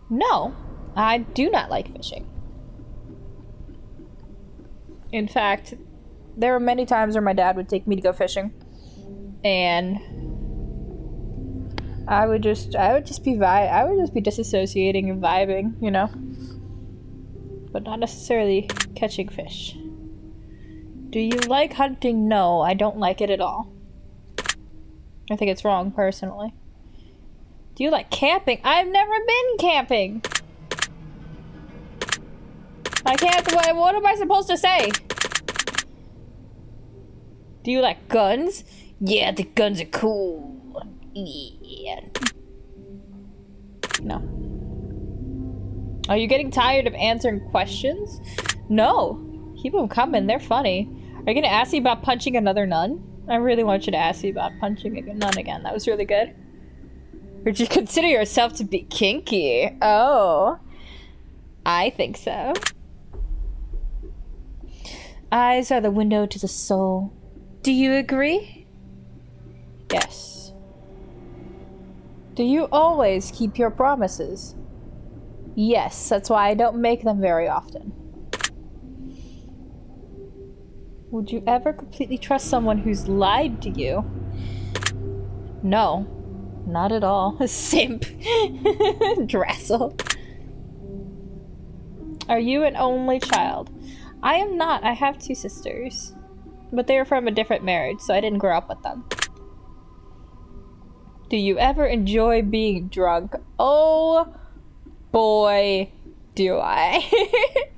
No. I do not like fishing. In fact, there were many times where my dad would take me to go fishing, and I would just be disassociating and vibing, you know, but not necessarily catching fish. Do you like hunting? No, I don't like it at all. I think it's wrong, personally. Do you like camping? I've never been camping. I can't. What am I supposed to say? Do you like guns? Yeah, the guns are cool. Yeah. No. Are you getting tired of answering questions? No. Keep them coming. They're funny. Are you gonna ask me about punching another nun? I really want you to ask me about punching a nun again. That was really good. Would you consider yourself to be kinky? Oh. I think so. Eyes are the window to the soul. Do you agree? Yes. Do you always keep your promises? Yes, that's why I don't make them very often. Would you ever completely trust someone who's lied to you? No. Not at all. Simp. Dressel. Are you an only child? I am not. I have 2 sisters. But they are from a different marriage, so I didn't grow up with them. Do you ever enjoy being drunk? Oh boy, do I.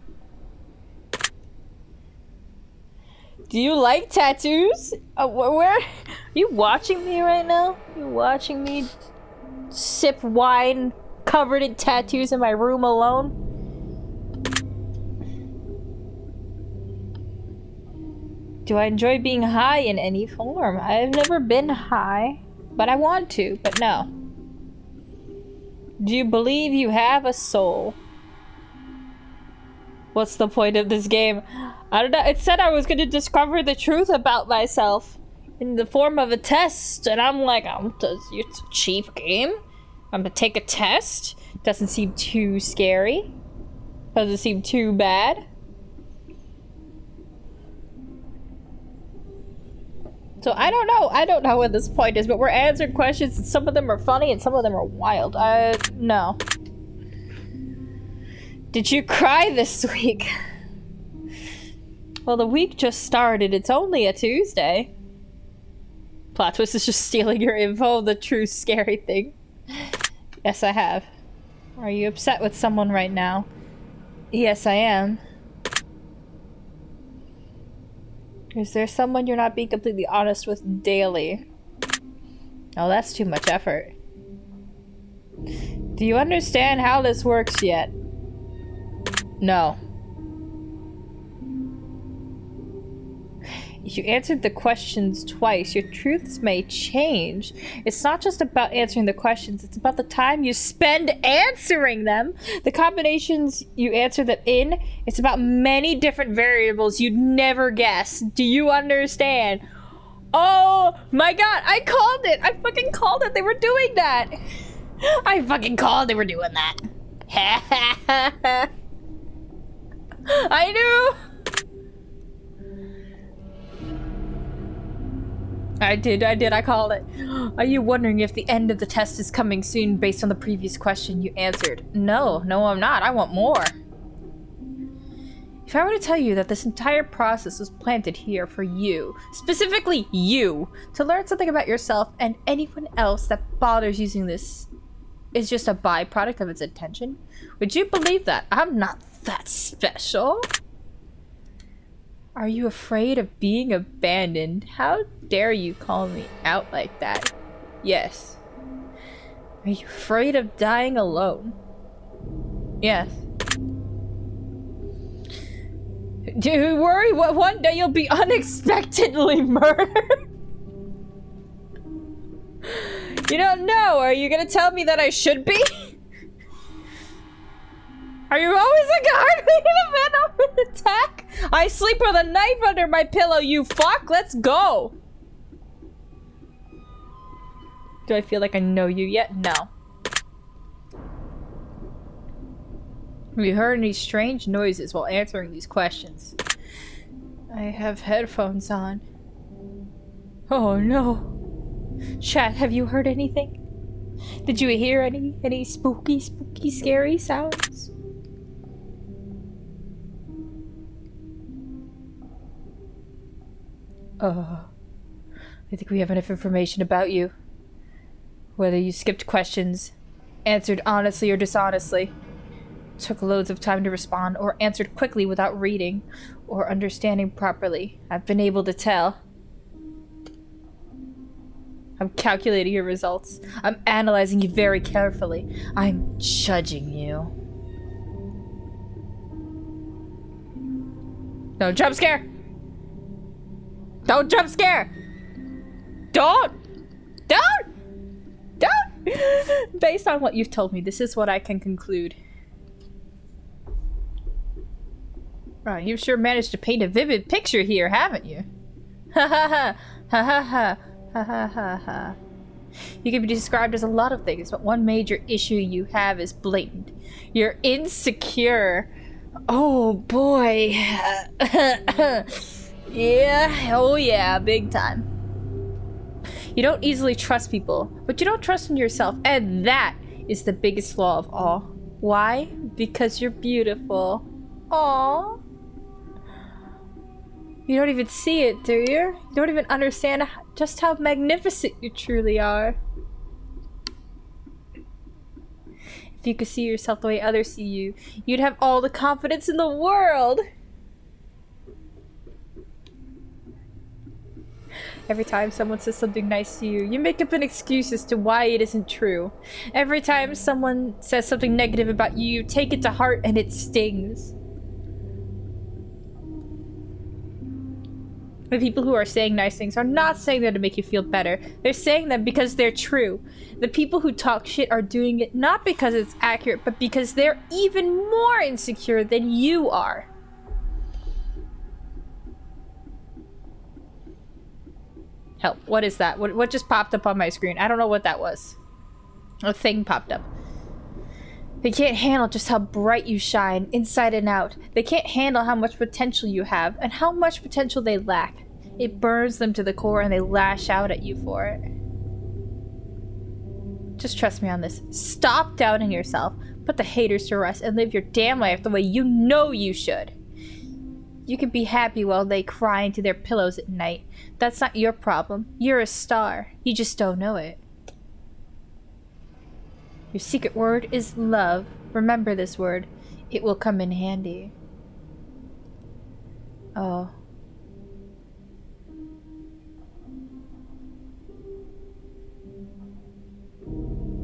Do you like tattoos? Where? Are you watching me right now? You watching me sip wine covered in tattoos in my room alone? Do I enjoy being high in any form? I've never been high, but I want to, but no. Do you believe you have a soul? What's the point of this game? I don't know. It said I was going to discover the truth about myself in the form of a test, and I'm like, it's a cheap game. I'm gonna take a test. Doesn't seem too scary. Doesn't seem too bad. So I don't know. I don't know what this point is, but we're answering questions, and some of them are funny and some of them are wild. No. Did you cry this week? Well, the week just started. It's only a Tuesday. Plot twist is just stealing your info, the true scary thing. Yes, I have. Are you upset with someone right now? Yes, I am. Is there someone you're not being completely honest with daily? Oh, that's too much effort. Do you understand how this works yet? No. If you answered the questions twice, your truths may change. It's not just about answering the questions, it's about the time you spend answering them. The combinations you answer them in, it's about many different variables you'd never guess. Do you understand? Oh my god, I called it! I fucking called it! They were doing that! I fucking called they were doing that. I knew! I did, I called it. Are you wondering if the end of the test is coming soon based on the previous question you answered? No, I'm not. I want more. If I were to tell you that this entire process was planted here for you, specifically you, to learn something about yourself and anyone else that bothers using this is just a byproduct of its intention, would you believe that? I'm not that special. Are you afraid of being abandoned? How dare you call me out like that? Yes. Are you afraid of dying alone? Yes. Do you worry what one day you'll be unexpectedly murdered? You don't know. Are you gonna tell me that I should be? Are you always a guard in event of an attack? I sleep with a knife under my pillow, you fuck! Let's go! Do I feel like I know you yet? No. Have you heard any strange noises while answering these questions? I have headphones on. Oh no. Chat, have you heard anything? Did you hear any spooky, scary sounds? I think we have enough information about you. Whether you skipped questions, answered honestly or dishonestly, took loads of time to respond, or answered quickly without reading or understanding properly, I've been able to tell. I'm calculating your results. I'm analyzing you very carefully. I'm judging you. No jump scare! Don't jump scare! Don't! Based on what you've told me, this is what I can conclude. Right, you've sure managed to paint a vivid picture here, haven't you? Ha ha ha. Ha ha ha. Ha ha ha ha. You can be described as a lot of things, but one major issue you have is blatant. You're insecure. Oh boy. Yeah, oh yeah, big time. You don't easily trust people, but you don't trust in yourself, and that is the biggest flaw of all. Why? Because you're beautiful. Aww. You don't even see it, do you? You don't even understand just how magnificent you truly are. If you could see yourself the way others see you, you'd have all the confidence in the world. Every time someone says something nice to you, you make up an excuse as to why it isn't true. Every time someone says something negative about you, you take it to heart and it stings. The people who are saying nice things are not saying them to make you feel better. They're saying them because they're true. The people who talk shit are doing it not because it's accurate, but because they're even more insecure than you are. Help. What is that? What just popped up on my screen? I don't know what that was. A thing popped up. They can't handle just how bright you shine, inside and out. They can't handle how much potential you have, and how much potential they lack. It burns them to the core, and they lash out at you for it. Just trust me on this. Stop doubting yourself. Put the haters to rest, and live your damn life the way you know you should. You can be happy while they cry into their pillows at night. That's not your problem. You're a star. You just don't know it. Your secret word is love. Remember this word. It will come in handy. Oh.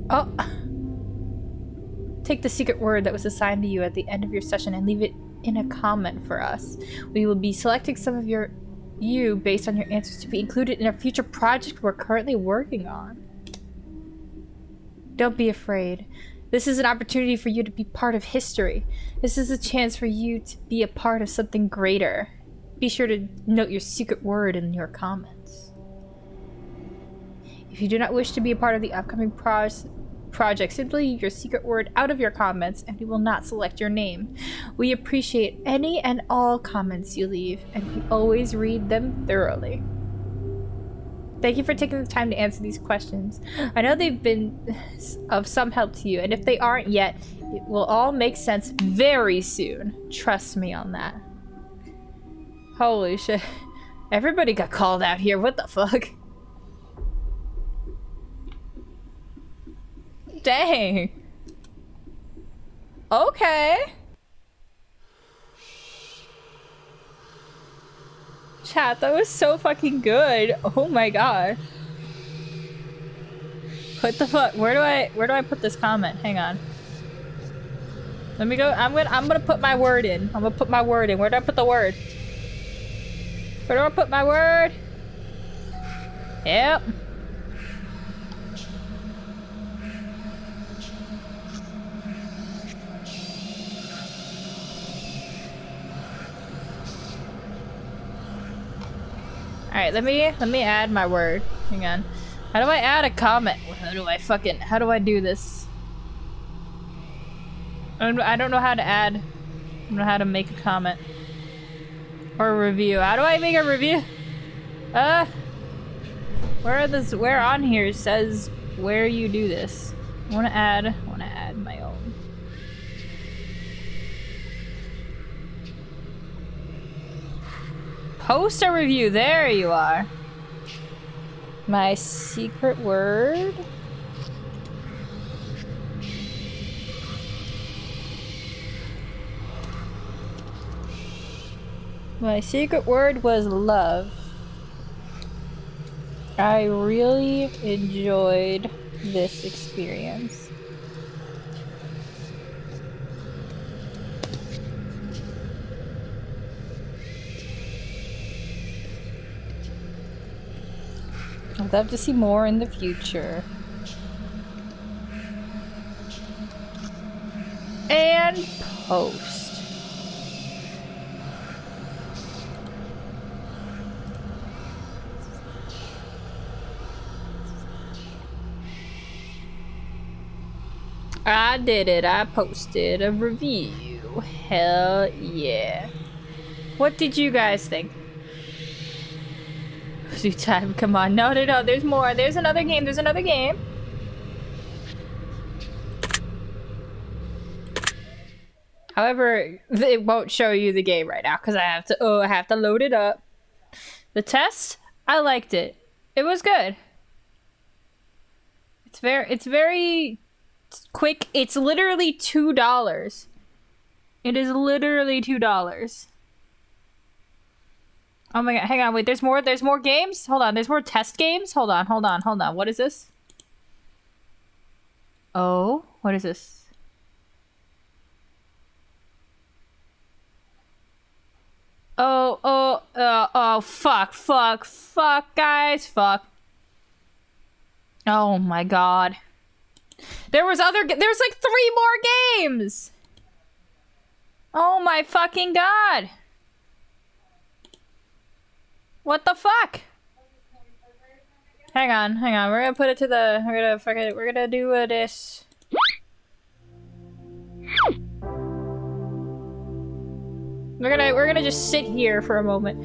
Oh. Take the secret word that was assigned to you at the end of your session and leave it in a comment for us. We will be selecting some of you based on your answers to be included in a future project we're currently working on. Don't be afraid. This is an opportunity for you to be part of history. This is a chance for you to be a part of something greater. Be sure to note your secret word in your comments. If you do not wish to be a part of the upcoming project, simply leave your secret word out of your comments and we will not select your name. We appreciate any and all comments you leave, and we always read them thoroughly. Thank you for taking the time to answer these questions. I know they've been of some help to you, and if they aren't yet, it will all make sense very soon. Trust me on that. Holy shit. Everybody got called out here. What the fuck? Dang. Okay. Chat, that was so fucking good. Oh my god. What the fuck? Where do I put this comment? Hang on. Let me go. I'm gonna put my word in. I'm gonna put my word in. Where do I put the word? Where do I put my word? Yep. Alright, let me add my word. Hang on. How do I add a comment? How do I do this? I don't know how to add. I don't know how to make a comment. Or a review. How do I make a review? Where on here says where you do this? I wanna add my own. Post a review. There you are. My secret word. My secret word was love. I really enjoyed this experience. I'd love to see more in the future. And post. I did it. I posted a review. Hell yeah. What did you guys think? Due time, come on. No, no, no, there's more. There's another game. There's another game. However, it won't show you the game right now because I have to load it up. The test, I liked it. It was good. It's very quick. It's literally $2. It is literally $2. Oh my god, hang on, wait, there's more games? Hold on, there's more test games? Hold on. What is this? Oh, what is this? Oh, fuck, guys, fuck. Oh my god. There's like 3 more games! Oh my fucking god! What the fuck? Hang on. We're gonna put it to the. We're gonna do this. We're gonna just sit here for a moment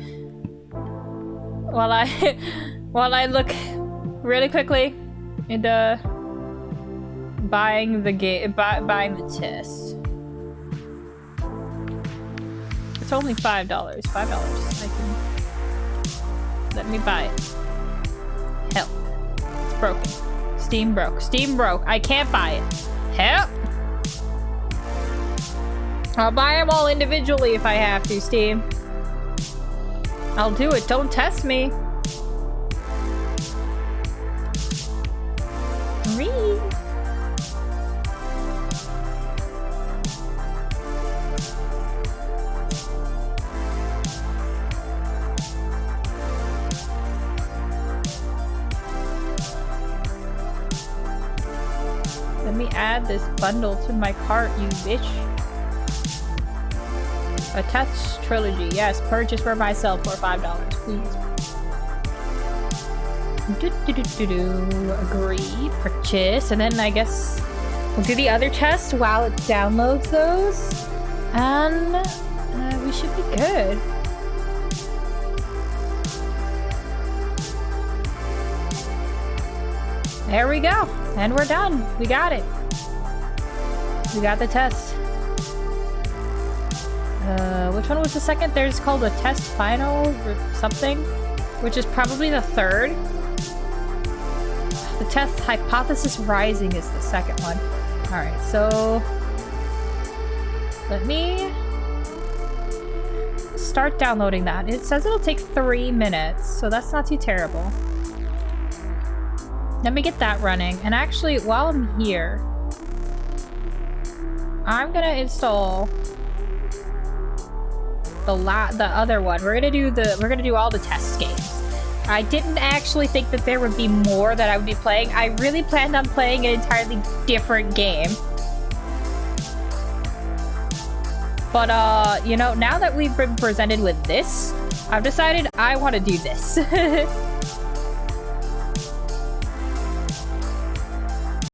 while I look really quickly into buying the game, buying the test. It's only $5. $5. I can. Let me buy it. Help. It's broken. Steam broke. I can't buy it. Help! I'll buy them all individually if I have to, Steam. I'll do it. Don't test me. Whee! Let me add this bundle to my cart, you bitch. A Test Trilogy. Yes, purchase for myself for $5, please. Agree. Purchase. And then I guess we'll do the other test while it downloads those. And we should be good. There we go. And we're done. We got it. We got the test. Which one was the second? There's called a test final or something, which is probably the third. The test Hypothesis Rising is the second one. Alright, so let me start downloading that. It says it'll take 3 minutes, so that's not too terrible. Let me get that running. And actually, while I'm here, I'm gonna install the other one. We're gonna do all the test games. I didn't actually think that there would be more that I would be playing. I really planned on playing an entirely different game. But you know, now that we've been presented with this, I've decided I want to do this.